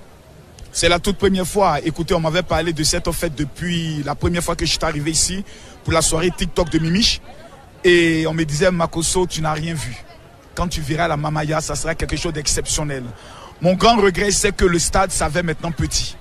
[SPEAKER 13] C'est la toute première fois. Écoutez, on m'avait parlé de cette fête depuis la première fois que je suis arrivé ici pour la soirée TikTok de Mimich. Et on me disait, Makosso, tu n'as rien vu. Quand tu verras la Mamaya, ça sera quelque chose d'exceptionnel. Mon grand regret, c'est que le stade s'avère maintenant petit.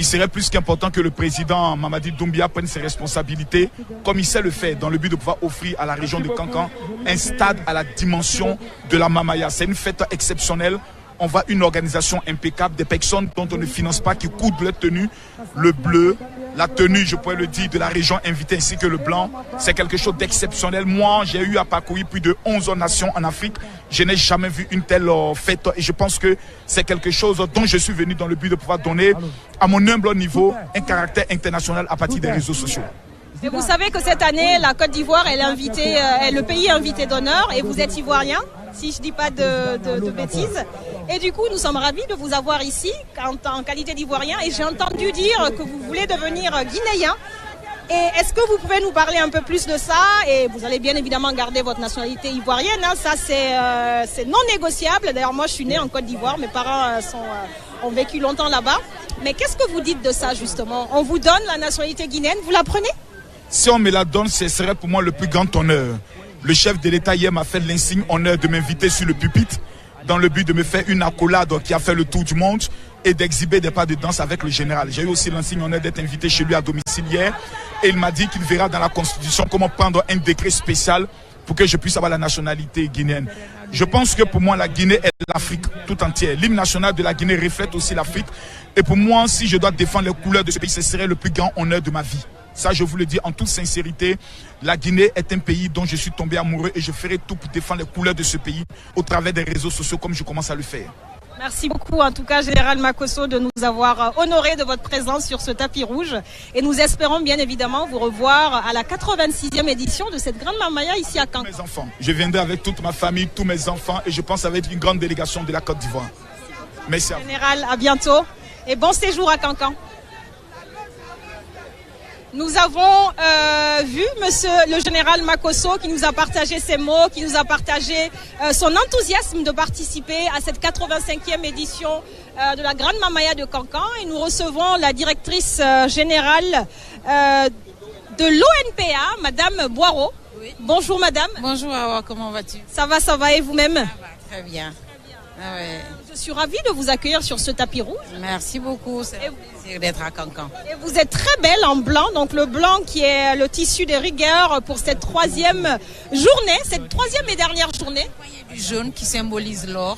[SPEAKER 13] Il serait plus qu'important que le président Mamadi Doumbia prenne ses responsabilités, comme il sait le faire, dans le but de pouvoir offrir à la région de Kankan un stade à la dimension de la Mamaya. C'est une fête exceptionnelle. On voit une organisation impeccable, des personnes dont on ne finance pas, qui coudent leur tenue, le bleu, la tenue, je pourrais le dire, de la région invitée ainsi que le blanc. C'est quelque chose d'exceptionnel. Moi, j'ai eu à parcourir plus de 11 nations en Afrique. Je n'ai jamais vu une telle fête et je pense que c'est quelque chose dont je suis venu dans le but de pouvoir donner à mon humble niveau un caractère international à partir des réseaux sociaux.
[SPEAKER 2] Et vous savez que cette année, la Côte d'Ivoire est le pays invité d'honneur et vous êtes ivoirien, si je ne dis pas de bêtises. Et du coup, nous sommes ravis de vous avoir ici en qualité d'ivoirien et j'ai entendu dire que vous voulez devenir guinéen. Et est-ce que vous pouvez nous parler un peu plus de ça? Et vous allez bien évidemment garder votre nationalité ivoirienne, hein. Ça c'est non négociable. D'ailleurs, moi je suis née en Côte d'Ivoire, mes parents ont vécu longtemps là-bas. Mais qu'est-ce que vous dites de ça justement? On vous donne la nationalité guinéenne, vous la prenez?
[SPEAKER 13] Si on me la donne, ce serait pour moi le plus grand honneur. Le chef de l'État hier m'a fait l'insigne honneur de m'inviter sur le pupitre dans le but de me faire une accolade qui a fait le tour du monde et d'exhiber des pas de danse avec le général. J'ai eu aussi l'insigne honneur d'être invité chez lui à domicile hier et il m'a dit qu'il verra dans la Constitution comment prendre un décret spécial pour que je puisse avoir la nationalité guinéenne. Je pense que pour moi, la Guinée est l'Afrique tout entière. L'hymne national de la Guinée reflète aussi l'Afrique. Et pour moi, si je dois défendre les couleurs de ce pays, ce serait le plus grand honneur de ma vie. Ça, je vous le dis en toute sincérité, la Guinée est un pays dont je suis tombé amoureux et je ferai tout pour défendre les couleurs de ce pays au travers des réseaux sociaux comme je commence à le faire.
[SPEAKER 2] Merci beaucoup en tout cas Général Makosso de nous avoir honoré de votre présence sur ce tapis rouge et nous espérons bien évidemment vous revoir à la 86e édition de cette Grande Mamaya ici à Kankan.
[SPEAKER 13] Mes enfants, je viendrai avec toute ma famille, tous mes enfants et je pense avec une grande délégation de la Côte d'Ivoire. Merci à vous.
[SPEAKER 2] Général, à bientôt et bon séjour à Kankan. Nous avons vu le général Makosso qui nous a partagé ses mots, qui nous a partagé son enthousiasme de participer à cette 85e édition de la Grande Mamaya de Kankan. Et nous recevons la directrice générale de l'ONPA, Madame Boireau. Oui. Bonjour Madame.
[SPEAKER 14] Bonjour Awa, comment vas-tu?
[SPEAKER 2] Ça va et vous-même?
[SPEAKER 14] Ça va, très bien. Ah ouais.
[SPEAKER 2] Je suis ravie de vous accueillir sur ce tapis rouge.
[SPEAKER 14] Merci beaucoup, c'est un plaisir d'être à Kankan.
[SPEAKER 2] Et vous êtes très belle en blanc, donc le blanc qui est le tissu des rigueurs pour cette troisième journée, cette troisième et dernière journée.
[SPEAKER 14] Du jaune qui symbolise l'or.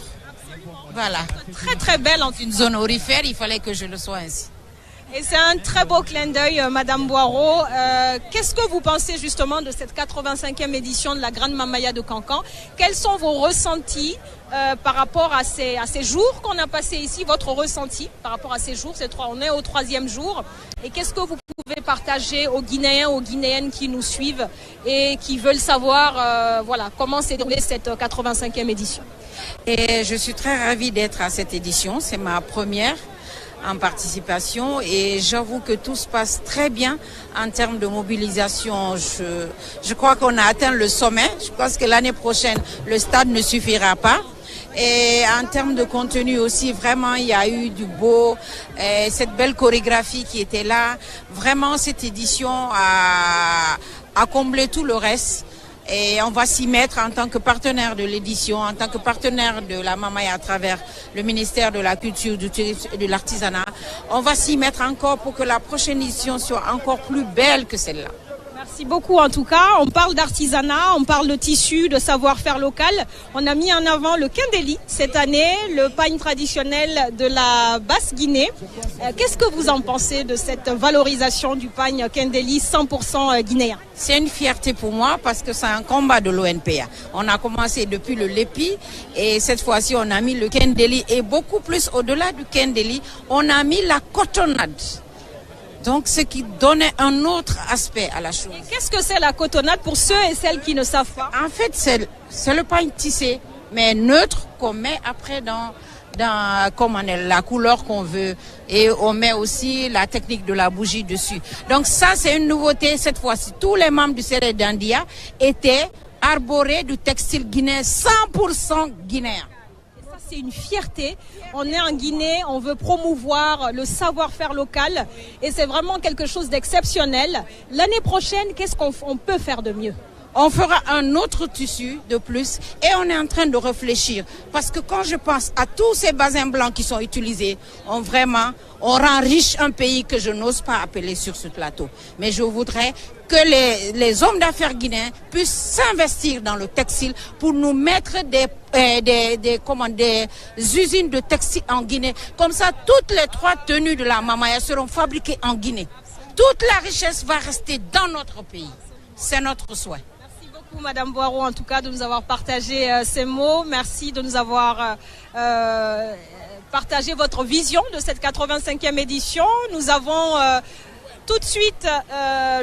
[SPEAKER 14] Voilà.
[SPEAKER 2] Très très belle en
[SPEAKER 14] une zone aurifère, il fallait que je le sois ainsi.
[SPEAKER 2] Et c'est un très beau clin d'œil, Madame Boireau. Qu'est-ce que vous pensez justement de cette 85e édition de la Grande Mamaya de Cancan? Quels sont vos ressentis par rapport à ces jours qu'on a passés ici? Votre ressenti par rapport à ces jours, on est au 3e jour. Et qu'est-ce que vous pouvez partager aux Guinéens, aux Guinéennes qui nous suivent et qui veulent savoir comment s'est déroulée cette 85e édition?
[SPEAKER 14] Et je suis très ravie d'être à cette édition. C'est ma première en participation et j'avoue que tout se passe très bien en termes de mobilisation. Je crois qu'on a atteint le sommet. Je pense que l'année prochaine, le stade ne suffira pas. Et en termes de contenu aussi, vraiment, il y a eu du beau, cette belle chorégraphie qui était là. Vraiment, cette édition a comblé tout le reste. Et on va s'y mettre en tant que partenaire de l'édition, en tant que partenaire de la Mamaya à travers le ministère de la Culture, du Tourisme et de l'Artisanat. On va s'y mettre encore pour que la prochaine édition soit encore plus belle que celle-là.
[SPEAKER 2] Merci beaucoup en tout cas. On parle d'artisanat, on parle de tissu, de savoir-faire local. On a mis en avant le Kendeli cette année, le pagne traditionnel de la Basse-Guinée. Qu'est-ce que vous en pensez de cette valorisation du pagne Kendeli 100% guinéen?
[SPEAKER 14] C'est une fierté pour moi parce que c'est un combat de l'ONPA. On a commencé depuis le Lépi et cette fois-ci on a mis le Kendeli et beaucoup plus au-delà du Kendeli, on a mis la cotonnade. Donc, ce qui donnait un autre aspect à la chose.
[SPEAKER 2] Et qu'est-ce que c'est la cotonnade pour ceux et celles qui ne savent pas?
[SPEAKER 14] En fait, c'est le pagne tissé, mais neutre qu'on met après dans la couleur qu'on veut. Et on met aussi la technique de la bougie dessus. Donc ça, c'est une nouveauté cette fois-ci. Tous les membres du CRD d'Andia étaient arborés du textile guinéen 100% guinéen.
[SPEAKER 2] C'est une fierté. On est en Guinée, on veut promouvoir le savoir-faire local et c'est vraiment quelque chose d'exceptionnel. L'année prochaine, qu'est-ce qu'on peut faire de mieux?
[SPEAKER 14] On fera un autre tissu de plus et on est en train de réfléchir parce que quand je pense à tous ces basins blancs qui sont utilisés, on rend riche un pays que je n'ose pas appeler sur ce plateau. Mais je voudrais que les hommes d'affaires guinéens puissent s'investir dans le textile pour nous mettre des usines de textile en Guinée. Comme ça, toutes les 3 tenues de la Mamaya seront fabriquées en Guinée. Toute la richesse va rester dans notre pays. C'est notre souhait.
[SPEAKER 2] Merci beaucoup, Madame Boireau, en tout cas, de nous avoir partagé ces mots. Merci de nous avoir partagé votre vision de cette 85e édition. Nous avons tout de suite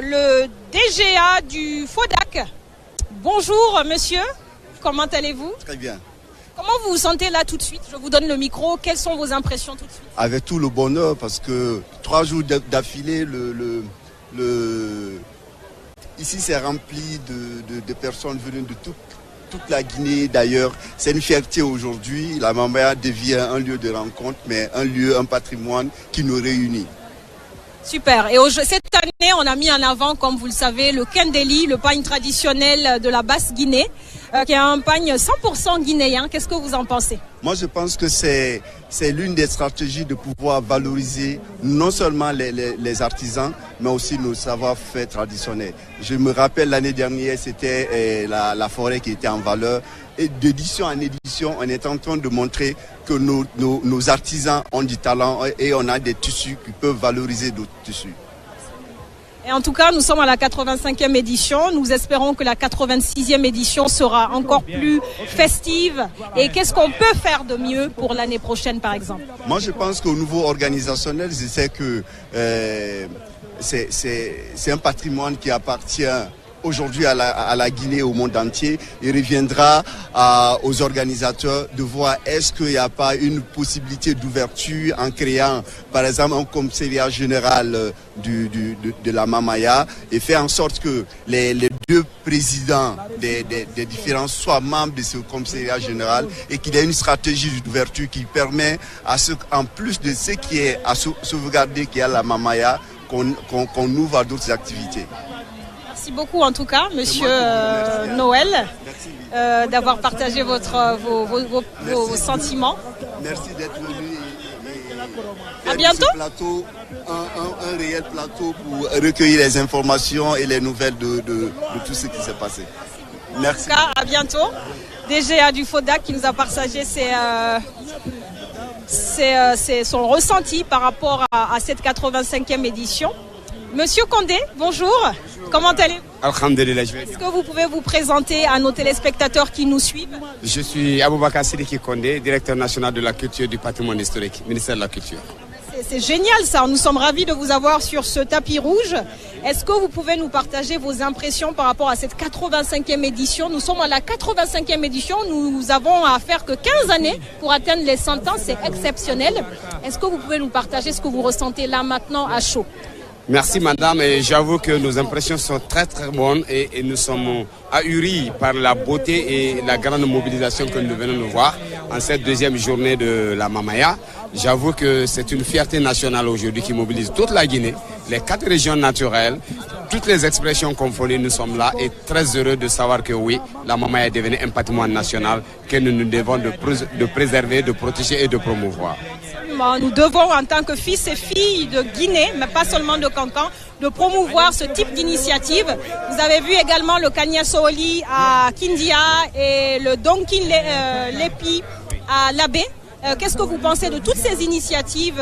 [SPEAKER 2] le DGA du FODAC. Bonjour, monsieur. Comment allez-vous?
[SPEAKER 15] Très bien.
[SPEAKER 2] Comment vous vous sentez là tout de suite? Je vous donne le micro. Quelles sont vos impressions tout de suite?
[SPEAKER 15] Avec tout le bonheur, parce que 3 jours d'affilée, ici c'est rempli de personnes venues de toute la Guinée d'ailleurs. C'est une fierté aujourd'hui. La Mamaya devient un lieu de rencontre, mais un patrimoine qui nous réunit.
[SPEAKER 2] Super. Et cette année, on a mis en avant, comme vous le savez, le Kendeli, le pagne traditionnel de la Basse-Guinée, qui est un pagne 100% guinéen. Qu'est-ce que vous en pensez?
[SPEAKER 15] Moi, je pense que c'est l'une des stratégies de pouvoir valoriser non seulement les artisans, mais aussi nos savoir-faire traditionnels. Je me rappelle l'année dernière, c'était la forêt qui était en valeur. Et d'édition en édition, on est en train de montrer que nos artisans ont du talent et on a des tissus qui peuvent valoriser d'autres tissus.
[SPEAKER 2] Et en tout cas, nous sommes à la 85e édition. Nous espérons que la 86e édition sera encore plus festive. Et qu'est-ce qu'on peut faire de mieux pour l'année prochaine, par exemple?
[SPEAKER 15] Moi, je pense qu'au niveau organisationnel, je sais que c'est un patrimoine qui appartient aujourd'hui à la Guinée et au monde entier. Il reviendra aux organisateurs de voir est-ce qu'il n'y a pas une possibilité d'ouverture en créant par exemple un commissariat général de la Mamaya et faire en sorte que les 2 présidents des différents soient membres de ce commissariat général et qu'il y ait une stratégie d'ouverture qui permet en plus de ce qui est à sauvegarder qui est à la Mamaya, qu'on ouvre à d'autres activités.
[SPEAKER 2] Merci beaucoup en tout cas, monsieur Noël, d'avoir partagé vos sentiments.
[SPEAKER 15] Merci d'être venu.
[SPEAKER 2] À bientôt.
[SPEAKER 15] Plateau, un réel plateau pour recueillir les informations et les nouvelles de tout ce qui s'est passé. Merci.
[SPEAKER 2] En tout cas, à bientôt. DGA du FODAC qui nous a partagé c'est son ressenti par rapport à cette 85e édition. Monsieur Condé, bonjour. Comment allez-vous?
[SPEAKER 16] Alhamdulillah.
[SPEAKER 2] Est-ce que vous pouvez vous présenter à nos téléspectateurs qui nous suivent?
[SPEAKER 16] Je suis Aboubakar Sidiki Condé, directeur national de la culture et du patrimoine historique, ministère de la Culture.
[SPEAKER 2] C'est génial ça, nous sommes ravis de vous avoir sur ce tapis rouge. Est-ce que vous pouvez nous partager vos impressions par rapport à cette 85e édition? Nous sommes à la 85e édition, nous avons à faire que 15 années pour atteindre les 100 ans, c'est exceptionnel. Est-ce que vous pouvez nous partager ce que vous ressentez là maintenant à chaud?
[SPEAKER 16] Merci madame, et j'avoue que nos impressions sont très très bonnes et nous sommes ahuris par la beauté et la grande mobilisation que nous venons de voir en cette deuxième journée de la Mamaya. J'avoue que c'est une fierté nationale aujourd'hui qui mobilise toute la Guinée, les 4 régions naturelles, toutes les expressions confondues, nous sommes là et très heureux de savoir que oui, la Mamaya est devenue un patrimoine national que nous devons de préserver, de protéger et de promouvoir.
[SPEAKER 2] Nous devons, en tant que fils et filles de Guinée, mais pas seulement de Kankan, de promouvoir ce type d'initiative. Vous avez vu également le Kanya Sooli à Kindia et le Donkin Lepi à Labé. Qu'est-ce que vous pensez de toutes ces initiatives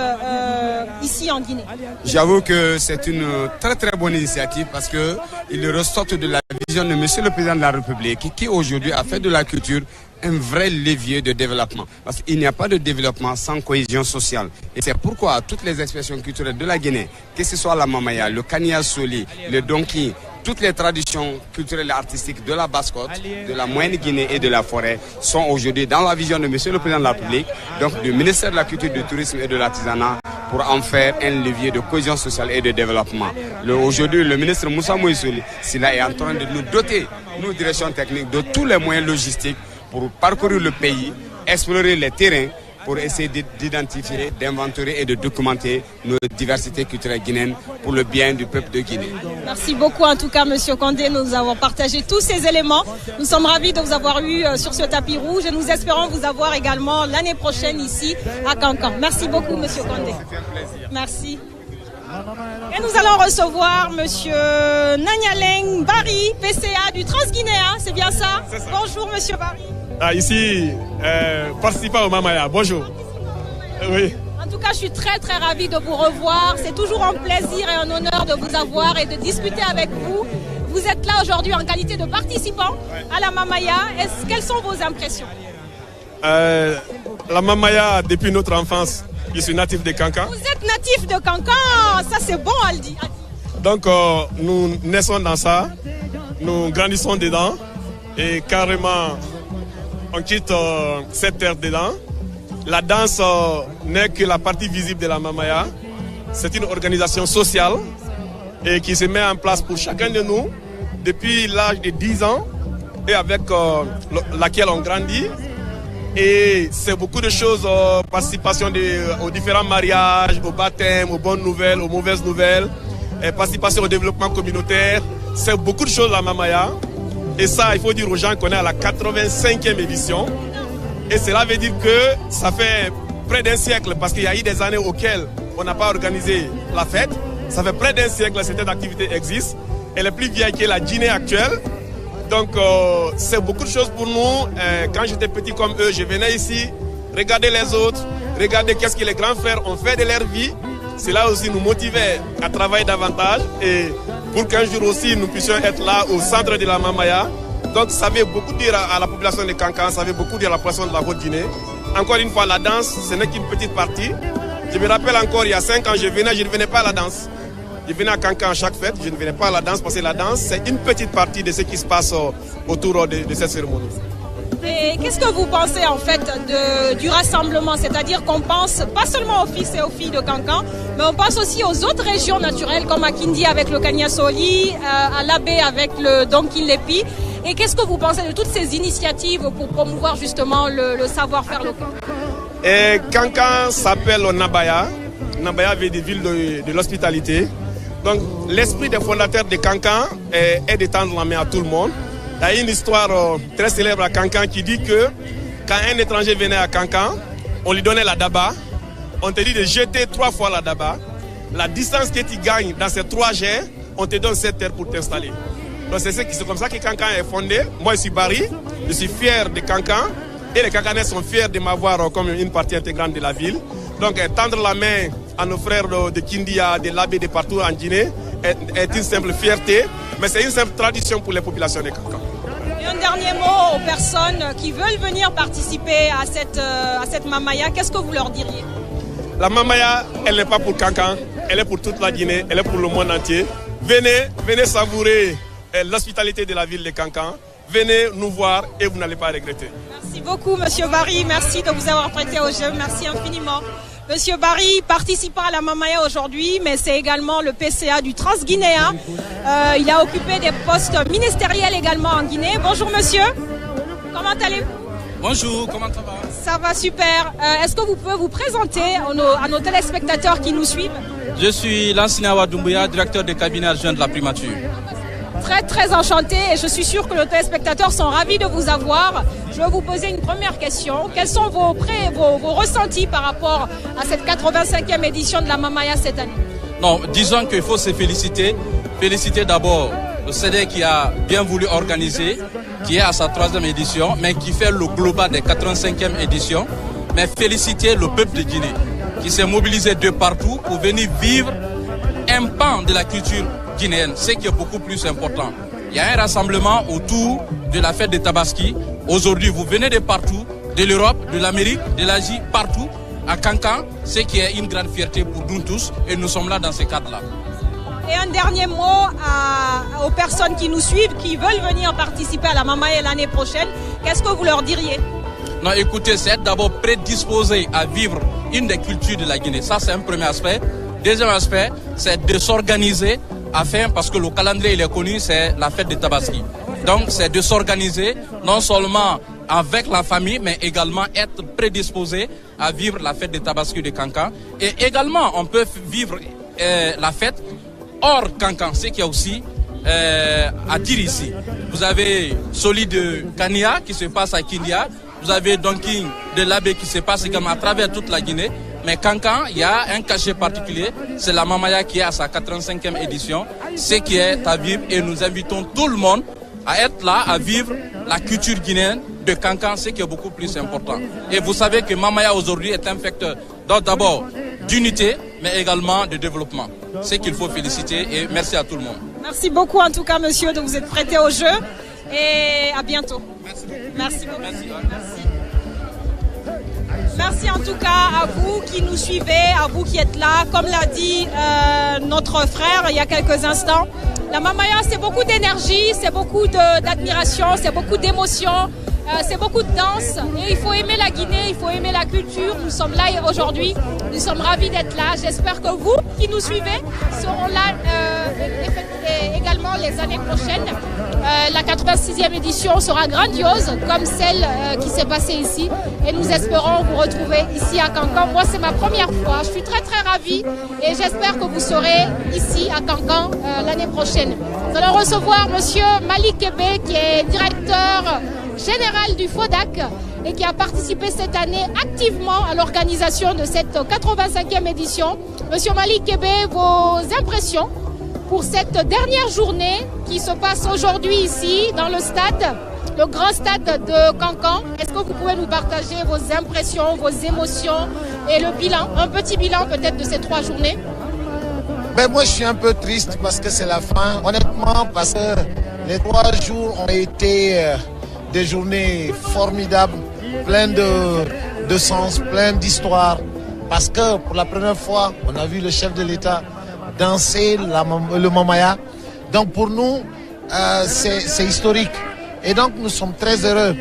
[SPEAKER 2] ici en Guinée?
[SPEAKER 16] J'avoue que c'est une très très bonne initiative parce qu'il ressorte de la vision de Monsieur le Président de la République qui aujourd'hui a fait de la culture un vrai levier de développement. Parce qu'il n'y a pas de développement sans cohésion sociale. Et c'est pourquoi toutes les expressions culturelles de la Guinée, que ce soit la Mamaya, le Kanya Soli, le Donki, toutes les traditions culturelles et artistiques de la Basse-Côte, de la Moyenne Guinée et de la Forêt sont aujourd'hui dans la vision de Monsieur le Président de la République, donc du ministère de la Culture, du Tourisme et de l'Artisanat, pour en faire un levier de cohésion sociale et de développement. Aujourd'hui, le ministre Moussa Moïsouli, Sila est en train de nous doter, nous, direction technique, de tous les moyens logistiques pour parcourir le pays, explorer les terrains, pour essayer d'identifier, d'inventorier et de documenter nos diversités culturelles guinéennes pour le bien du peuple de Guinée.
[SPEAKER 2] Merci beaucoup en tout cas Monsieur Condé, nous avons partagé tous ces éléments. Nous sommes ravis de vous avoir eu sur ce tapis rouge et nous espérons vous avoir également l'année prochaine ici à Kankan. Merci beaucoup Monsieur Condé. Merci. Et nous allons recevoir Monsieur Nanyaleng Barry, PCA du Transguinéen, c'est bien ça? Bonjour Monsieur Barry.
[SPEAKER 17] Ici, participant au Mamaya, bonjour. Oui.
[SPEAKER 2] En tout cas, je suis très très ravie de vous revoir. C'est toujours un plaisir et un honneur de vous avoir et de discuter avec vous. Vous êtes là aujourd'hui en qualité de participant à la Mamaya. Quelles sont vos impressions?
[SPEAKER 17] La Mamaya, depuis notre enfance, je suis natif de Kankan.
[SPEAKER 2] Vous êtes natif de Kankan, ça c'est bon Aldi.
[SPEAKER 17] Donc nous naissons dans ça, nous grandissons dedans et carrément on quitte cette terre dedans. La danse n'est que la partie visible de la Mamaya. C'est une organisation sociale et qui se met en place pour chacun de nous depuis l'âge de 10 ans et avec laquelle on grandit. Et c'est beaucoup de choses, participation aux différents mariages, aux baptêmes, aux bonnes nouvelles, aux mauvaises nouvelles, participation au développement communautaire. C'est beaucoup de choses la Mamaya. Et ça, il faut dire aux gens qu'on est à la 85e édition. Et cela veut dire que ça fait près d'un siècle, parce qu'il y a eu des années auxquelles on n'a pas organisé la fête. Ça fait près d'un siècle que cette activité existe. Elle est plus vieille que la Guinée actuelle. Donc c'est beaucoup de choses pour nous. Quand j'étais petit comme eux, je venais ici, regarder les autres, regarder qu'est-ce que les grands frères ont fait de leur vie. Cela aussi nous motivait à travailler davantage et pour qu'un jour aussi nous puissions être là au centre de la Mamaya. Donc ça veut beaucoup dire à la population de Kankan, ça veut beaucoup dire à la population de la Haute-Guinée. Encore une fois, la danse, ce n'est qu'une petite partie. Je me rappelle encore, il y a 5 ans, je ne venais pas à la danse. Je venais à Kankan à chaque fête, je ne venais pas à la danse parce que la danse, c'est une petite partie de ce qui se passe autour de cette cérémonie.
[SPEAKER 2] Et qu'est-ce que vous pensez en fait du rassemblement? C'est-à-dire qu'on pense pas seulement aux fils et aux filles de Kankan, mais on pense aussi aux autres régions naturelles comme à Kindi avec le Kanya Soli, à Labé avec le Donkin Lepi. Et qu'est-ce que vous pensez de toutes ces initiatives pour promouvoir justement le savoir-faire local?
[SPEAKER 17] Et Kankan s'appelle Nabaya. Nabaya veut dire ville de l'hospitalité. Donc l'esprit des fondateurs de Kankan est de tendre la main à tout le monde. Il y a une histoire très célèbre à Kankan qui dit que quand un étranger venait à Kankan, on lui donnait la daba. On te dit de jeter 3 fois la daba. La distance que tu gagnes dans ces 3 jets, on te donne cette terre pour t'installer. Donc c'est comme ça que Kankan est fondé. Moi je suis Barry, je suis fier de Kankan Et les Kankanais sont fiers de m'avoir comme une partie intégrante de la ville. Donc tendre la main à nos frères de Kindia, de Labé, de partout en Guinée est une simple fierté, mais c'est une simple tradition pour les populations de Kankan.
[SPEAKER 2] Et un dernier mot aux personnes qui veulent venir participer à cette Mamaya, qu'est-ce que vous leur diriez?
[SPEAKER 17] La Mamaya, elle n'est pas pour Kankan, elle est pour toute la Guinée, elle est pour le monde entier. Venez savourer l'hospitalité de la ville de Kankan. Venez nous voir et vous n'allez pas regretter.
[SPEAKER 2] Merci beaucoup, Monsieur Barry. Merci de vous avoir prêté au jeu. Merci infiniment. Monsieur Barry, participant à la Mamaya aujourd'hui, mais c'est également le PCA du Transguinéen. Il a occupé des postes ministériels également en Guinée. Bonjour, monsieur. Comment allez-vous?
[SPEAKER 18] Bonjour, comment ça va?
[SPEAKER 2] Ça va super. Est-ce que vous pouvez vous présenter à nos téléspectateurs qui nous suivent?
[SPEAKER 18] Je suis Lansinawa Doumbouya, directeur de cabinet adjoint de la primature.
[SPEAKER 2] Très enchanté et je suis sûr que nos téléspectateurs sont ravis de vous avoir. Je vais vous poser une première question. Quels sont vos ressentis par rapport à cette 85e édition de la Mamaya cette année?
[SPEAKER 18] Non, disons qu'il faut se féliciter. Féliciter d'abord le CD qui a bien voulu organiser, qui est à sa 3e édition, mais qui fait le global des 85e édition. Mais féliciter le peuple de Guinée qui s'est mobilisé de partout pour venir vivre un pan de la culture guinéenne, ce qui est beaucoup plus important. Il y a un rassemblement autour de la fête de Tabaski. Aujourd'hui, vous venez de partout, de l'Europe, de l'Amérique, de l'Asie, partout, à Kankan, ce qui est une grande fierté pour nous tous et nous sommes là dans ce cadre-là.
[SPEAKER 2] Et un dernier mot aux personnes qui nous suivent, qui veulent venir participer à la Mamaya l'année prochaine, qu'est-ce que vous leur diriez?
[SPEAKER 18] Non, écoutez, c'est d'abord prédisposé à vivre une des cultures de la Guinée. Ça, c'est un premier aspect. Deuxième aspect, c'est de s'organiser parce que le calendrier il est connu, c'est la fête de Tabaski. Donc c'est de s'organiser non seulement avec la famille, mais également être prédisposé à vivre la fête de Tabaski de Kankan. Et également, on peut vivre la fête hors Kankan, ce qu'il y a aussi à dire ici. Vous avez Soli de Kania qui se passe à Kindia, vous avez Donking de Labé qui se passe également à travers toute la Guinée. Mais Kankan, il y a un cachet particulier, c'est la Mamaya qui est à sa 85e édition, ce qui est à vivre et nous invitons tout le monde à être là, à vivre la culture guinéenne de Kankan, ce qui est beaucoup plus important. Et vous savez que Mamaya aujourd'hui est un facteur d'abord d'unité, mais également de développement. Ce qu'il faut féliciter et merci à tout le monde.
[SPEAKER 2] Merci beaucoup en tout cas monsieur de vous être prêté au jeu et à bientôt. Merci beaucoup. Merci. Merci en tout cas à vous qui nous suivez, à vous qui êtes là. Comme l'a dit notre frère il y a quelques instants, la Mamaya c'est beaucoup d'énergie, c'est beaucoup d'admiration, c'est beaucoup d'émotion, c'est beaucoup de danse. Et il faut aimer la Guinée, il faut aimer la culture. Nous sommes là aujourd'hui, nous sommes ravis d'être là. J'espère que vous qui nous suivez seront là également les années prochaines. La 86e édition sera grandiose comme celle qui s'est passée ici et nous espérons vous retrouver ici à Kankan. Moi c'est ma première fois, je suis très ravie et j'espère que vous serez ici à Kankan l'année prochaine. Nous allons recevoir monsieur Malik Kébé qui est directeur général du FODAC et qui a participé cette année activement à l'organisation de cette 85e édition. Monsieur Malik Kébé, vos impressions pour cette dernière journée qui se passe aujourd'hui ici dans le stade, le grand stade de Kankan. Est-ce que vous pouvez nous partager vos impressions, vos émotions et le bilan, un petit bilan peut-être de ces 3 journées?
[SPEAKER 19] Moi je suis un peu triste parce que c'est la fin, honnêtement, parce que les 3 jours ont été des journées formidables, pleines de sens, pleines d'histoire, parce que pour la première fois on a vu le chef de l'État danser le Mamaya. Donc pour nous, c'est historique. Et donc nous sommes très heureux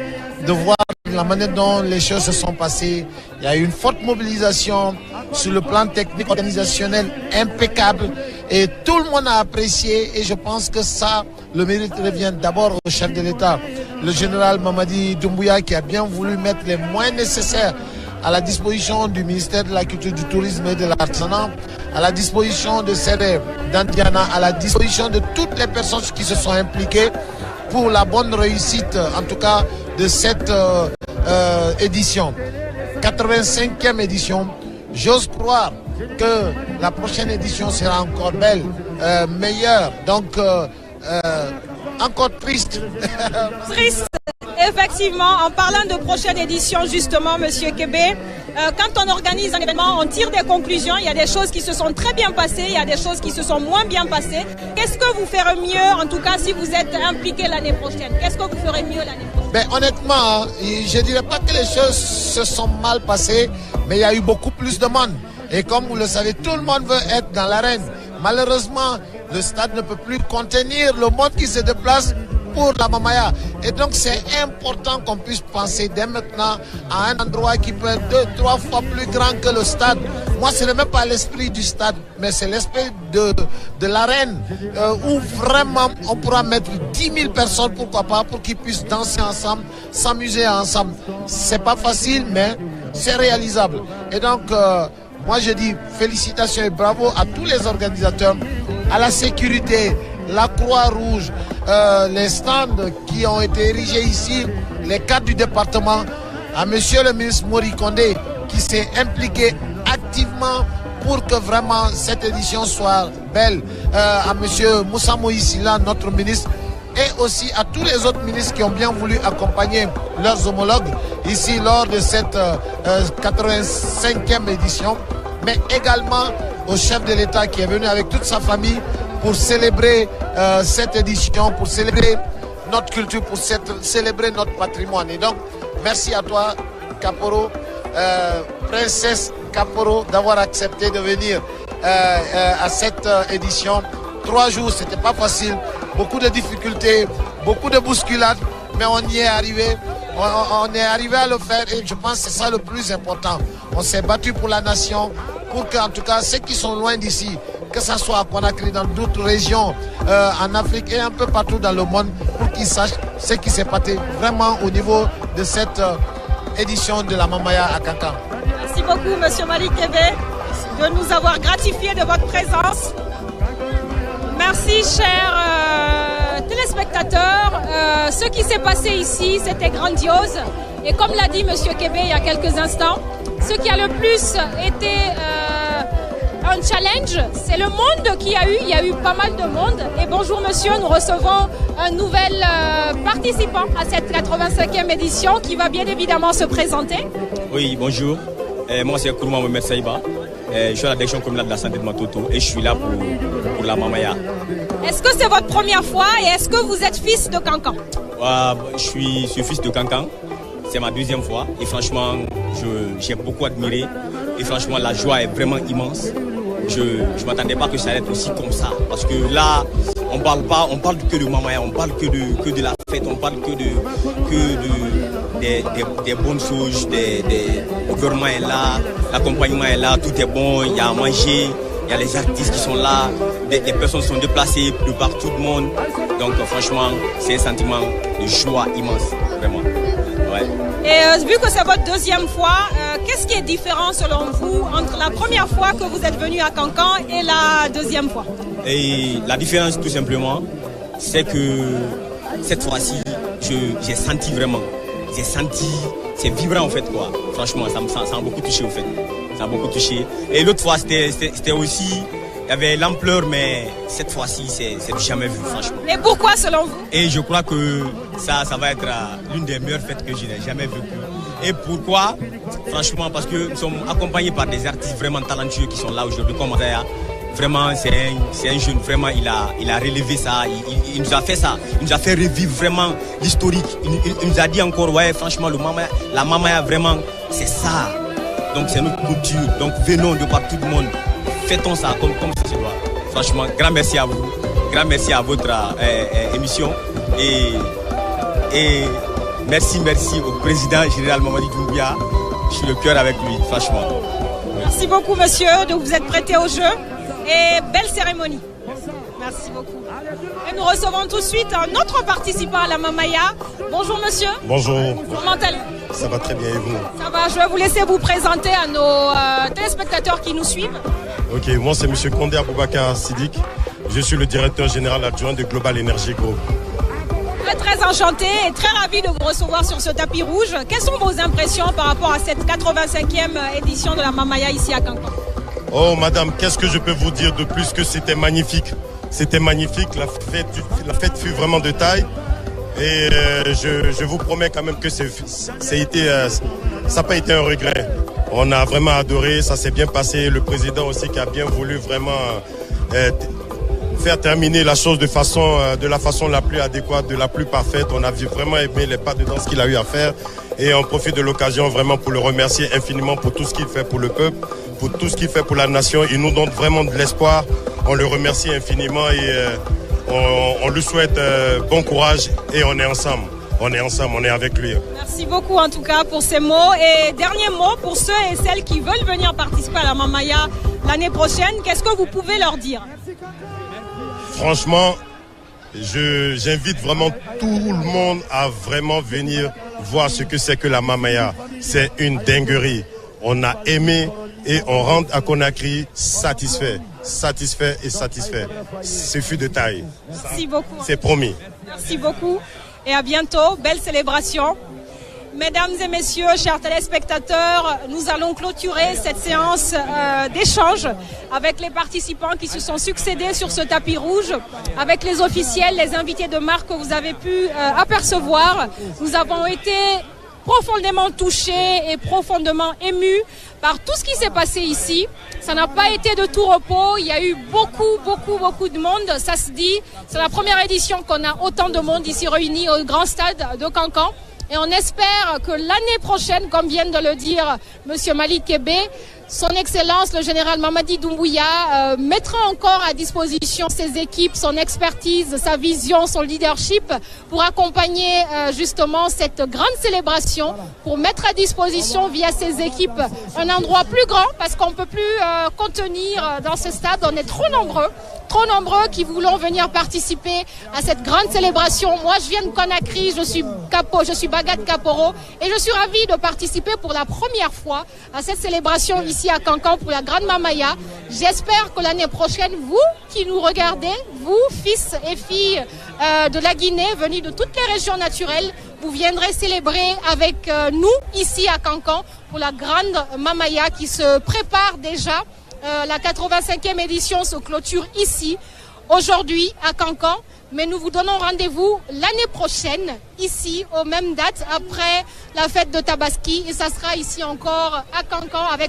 [SPEAKER 19] de voir la manière dont les choses se sont passées. Il y a eu une forte mobilisation sur le plan technique, organisationnel impeccable. Et tout le monde a apprécié. Et je pense que ça, le mérite revient d'abord au chef de l'État, le général Mamadi Doumbouya, qui a bien voulu mettre les moyens nécessaires à la disposition du ministère de la Culture, du Tourisme et de l'Artisanat, à la disposition de Sede d'Andiana, à la disposition de toutes les personnes qui se sont impliquées pour la bonne réussite, en tout cas, de cette édition. 85e édition. J'ose croire que la prochaine édition sera encore belle, meilleure. Donc, encore triste.
[SPEAKER 2] Triste. Effectivement, en parlant de prochaine édition, justement, Monsieur Kébé, quand on organise un événement, on tire des conclusions. Il y a des choses qui se sont très bien passées, il y a des choses qui se sont moins bien passées. Qu'est-ce que vous ferez mieux, en tout cas, si vous êtes impliqué l'année prochaine? Qu'est-ce que vous ferez mieux l'année prochaine?
[SPEAKER 19] Ben, honnêtement, je ne dirais pas que les choses se sont mal passées, mais il y a eu beaucoup plus de monde. Et comme vous le savez, tout le monde veut être dans l'arène. Malheureusement, le stade ne peut plus contenir le monde qui se déplace pour la Mamaya. Et donc c'est important qu'on puisse penser dès maintenant à un endroit qui peut être 2-3 fois plus grand que le stade. Moi, ce n'est même pas l'esprit du stade, mais c'est l'esprit de l'arène où vraiment on pourra mettre 10 000 personnes, pourquoi pas, pour qu'ils puissent danser ensemble, s'amuser ensemble. C'est pas facile, mais c'est réalisable. Et donc, moi je dis félicitations et bravo à tous les organisateurs, à la sécurité, la Croix-Rouge, les stands qui ont été érigés ici, les cadres du département, à monsieur le ministre Mori Kondé qui s'est impliqué activement pour que vraiment cette édition soit belle, à monsieur Moussa Moïsila, notre ministre, et aussi à tous les autres ministres qui ont bien voulu accompagner leurs homologues ici lors de cette 85e édition, mais également au chef de l'État qui est venu avec toute sa famille pour célébrer cette édition, pour célébrer notre culture, pour célébrer notre patrimoine. Et donc, merci à toi, Kaporo, princesse Kaporo, d'avoir accepté de venir à cette édition. 3 jours, c'était pas facile, beaucoup de difficultés, beaucoup de bousculades, mais on y est arrivé. On est arrivé à le faire et je pense que c'est ça le plus important. On s'est battu pour la nation, pour qu'en tout cas ceux qui sont loin d'ici, que ce soit à Conakry, dans d'autres régions, en Afrique et un peu partout dans le monde, pour qu'ils sachent ce qui s'est passé vraiment au niveau de cette édition de la Mamaya à Kankan.
[SPEAKER 2] Merci beaucoup, Monsieur Malik Kébé, de nous avoir gratifié de votre présence. Merci, chers téléspectateurs. Ce qui s'est passé ici, c'était grandiose. Et comme l'a dit Monsieur Kébé il y a quelques instants, ce qui a le plus été un challenge, c'est le monde qu'il y a eu. Il y a eu pas mal de monde. Et bonjour monsieur, nous recevons un nouvel participant à cette 85e édition qui va bien évidemment se présenter.
[SPEAKER 12] Oui, bonjour. Moi c'est Kourouma Mohamed Saïba. Je suis à la direction communale de la santé de Matoto et je suis là pour la Mamaya.
[SPEAKER 2] Est-ce que c'est votre première fois et est-ce que vous êtes fils de Kankan?
[SPEAKER 12] Je suis fils de Kankan. C'est ma 2e fois et franchement, j'ai beaucoup admiré. Et franchement, la joie est vraiment immense. Je ne m'attendais pas que ça allait être aussi comme ça. Parce que là, on parle que de Mamaya, on parle que de la fête, on parle que des bonnes choses, le gouvernement est là, l'accompagnement est là, tout est bon, il y a à manger, il y a les artistes qui sont là, des personnes sont déplacées de partout le monde. Donc franchement, c'est un sentiment de joie immense, vraiment. Ouais.
[SPEAKER 2] Et vu que c'est votre 2e fois, qu'est-ce qui est différent selon vous entre la première fois que vous êtes venu à Kankan et la 2e fois?
[SPEAKER 12] Et la différence tout simplement, c'est que cette fois-ci, j'ai senti vraiment, c'est vibrant en fait quoi. Franchement, ça m'a beaucoup touché en fait. Ça m'a beaucoup touché. Et l'autre fois, c'était aussi, il y avait l'ampleur, mais cette fois-ci, c'est jamais vu franchement.
[SPEAKER 2] Et pourquoi selon vous?
[SPEAKER 12] Et je crois que ça va être l'une des meilleures fêtes que je n'ai jamais vécues. Et pourquoi? Franchement, parce que nous sommes accompagnés par des artistes vraiment talentueux qui sont là aujourd'hui, comme Andrea. Vraiment, c'est un jeune, vraiment, il a relevé ça, il nous a fait ça, il nous a fait revivre vraiment l'historique. Il nous a dit encore, ouais, franchement, la Mamaya, vraiment, c'est ça. Donc, c'est notre culture. Donc, venons de partout le monde. Fêtons ça comme ça se doit. Franchement, grand merci à vous. Grand merci à votre émission. Et merci au président général Mamadi Doumbia. Je suis le cœur avec lui, franchement.
[SPEAKER 2] Merci beaucoup, monsieur, de vous être prêté au jeu. Et belle cérémonie. Merci beaucoup. Et nous recevons tout de suite un autre participant à la Mamaya. Bonjour monsieur.
[SPEAKER 20] Bonjour.
[SPEAKER 2] Comment allez-vous?
[SPEAKER 20] Ça va très bien et vous?
[SPEAKER 2] Ça va, je vais vous laisser vous présenter à nos téléspectateurs qui nous suivent.
[SPEAKER 20] Ok, moi c'est monsieur Kondé Aboubakar Sidik. Je suis le directeur général adjoint de Global Energy Group.
[SPEAKER 2] Très enchanté et très ravi de vous recevoir sur ce tapis rouge. Quelles sont vos impressions par rapport à cette 85e édition de la Mamaya ici à Kankan?
[SPEAKER 20] Oh madame, qu'est-ce que je peux vous dire de plus que c'était magnifique. C'était magnifique, la fête fut vraiment de taille. Et je vous promets quand même que ça n'a pas été un regret. On a vraiment adoré, ça s'est bien passé. Le président aussi qui a bien voulu vraiment faire terminer la chose de la façon la plus adéquate, de la plus parfaite. On a vraiment aimé les pas de danse qu'il a eu à faire. Et on profite de l'occasion vraiment pour le remercier infiniment pour tout ce qu'il fait pour le peuple, pour tout ce qu'il fait pour la nation. Il nous donne vraiment de l'espoir. On le remercie infiniment et on lui souhaite bon courage et on est ensemble. On est avec lui.
[SPEAKER 2] Merci beaucoup en tout cas pour ces mots. Et dernier mot pour ceux et celles qui veulent venir participer à la Mamaya l'année prochaine, qu'est-ce que vous pouvez leur dire?
[SPEAKER 20] Franchement, j'invite vraiment tout le monde à vraiment venir voir ce que c'est que la Mamaya. C'est une dinguerie. On a aimé et on rentre à Conakry satisfait. Satisfait. Ce fut de taille.
[SPEAKER 2] Merci beaucoup.
[SPEAKER 20] C'est promis.
[SPEAKER 2] Merci beaucoup et à bientôt. Belle célébration. Mesdames et messieurs, chers téléspectateurs, nous allons clôturer cette séance d'échange avec les participants qui se sont succédés sur ce tapis rouge, avec les officiels, les invités de marque que vous avez pu apercevoir. Nous avons été profondément touchés et profondément émus par tout ce qui s'est passé ici. Ça n'a pas été de tout repos, il y a eu beaucoup de monde, ça se dit. C'est la première édition qu'on a autant de monde ici réunis au grand stade de Cancan. Et on espère que l'année prochaine, comme vient de le dire Monsieur Malik Kébé, son Excellence, le général Mamadi Doumbouya, mettra encore à disposition ses équipes, son expertise, sa vision, son leadership pour accompagner justement cette grande célébration, pour mettre à disposition via ses équipes un endroit plus grand parce qu'on ne peut plus contenir dans ce stade, on est trop nombreux qui voulons venir participer à cette grande célébration. Moi, je viens de Conakry, je suis Bagat Kaporo et je suis ravie de participer pour la première fois à cette célébration ici à Cancan pour la Grande Mamaya. J'espère que l'année prochaine, vous qui nous regardez, vous, fils et filles de la Guinée, venus de toutes les régions naturelles, vous viendrez célébrer avec nous ici à Cancan pour la Grande Mamaya qui se prépare déjà. La 85e édition se clôture ici, aujourd'hui à Cancan, mais nous vous donnons rendez-vous l'année prochaine, ici, aux mêmes dates, après la fête de Tabaski, et ça sera ici encore à Cancan avec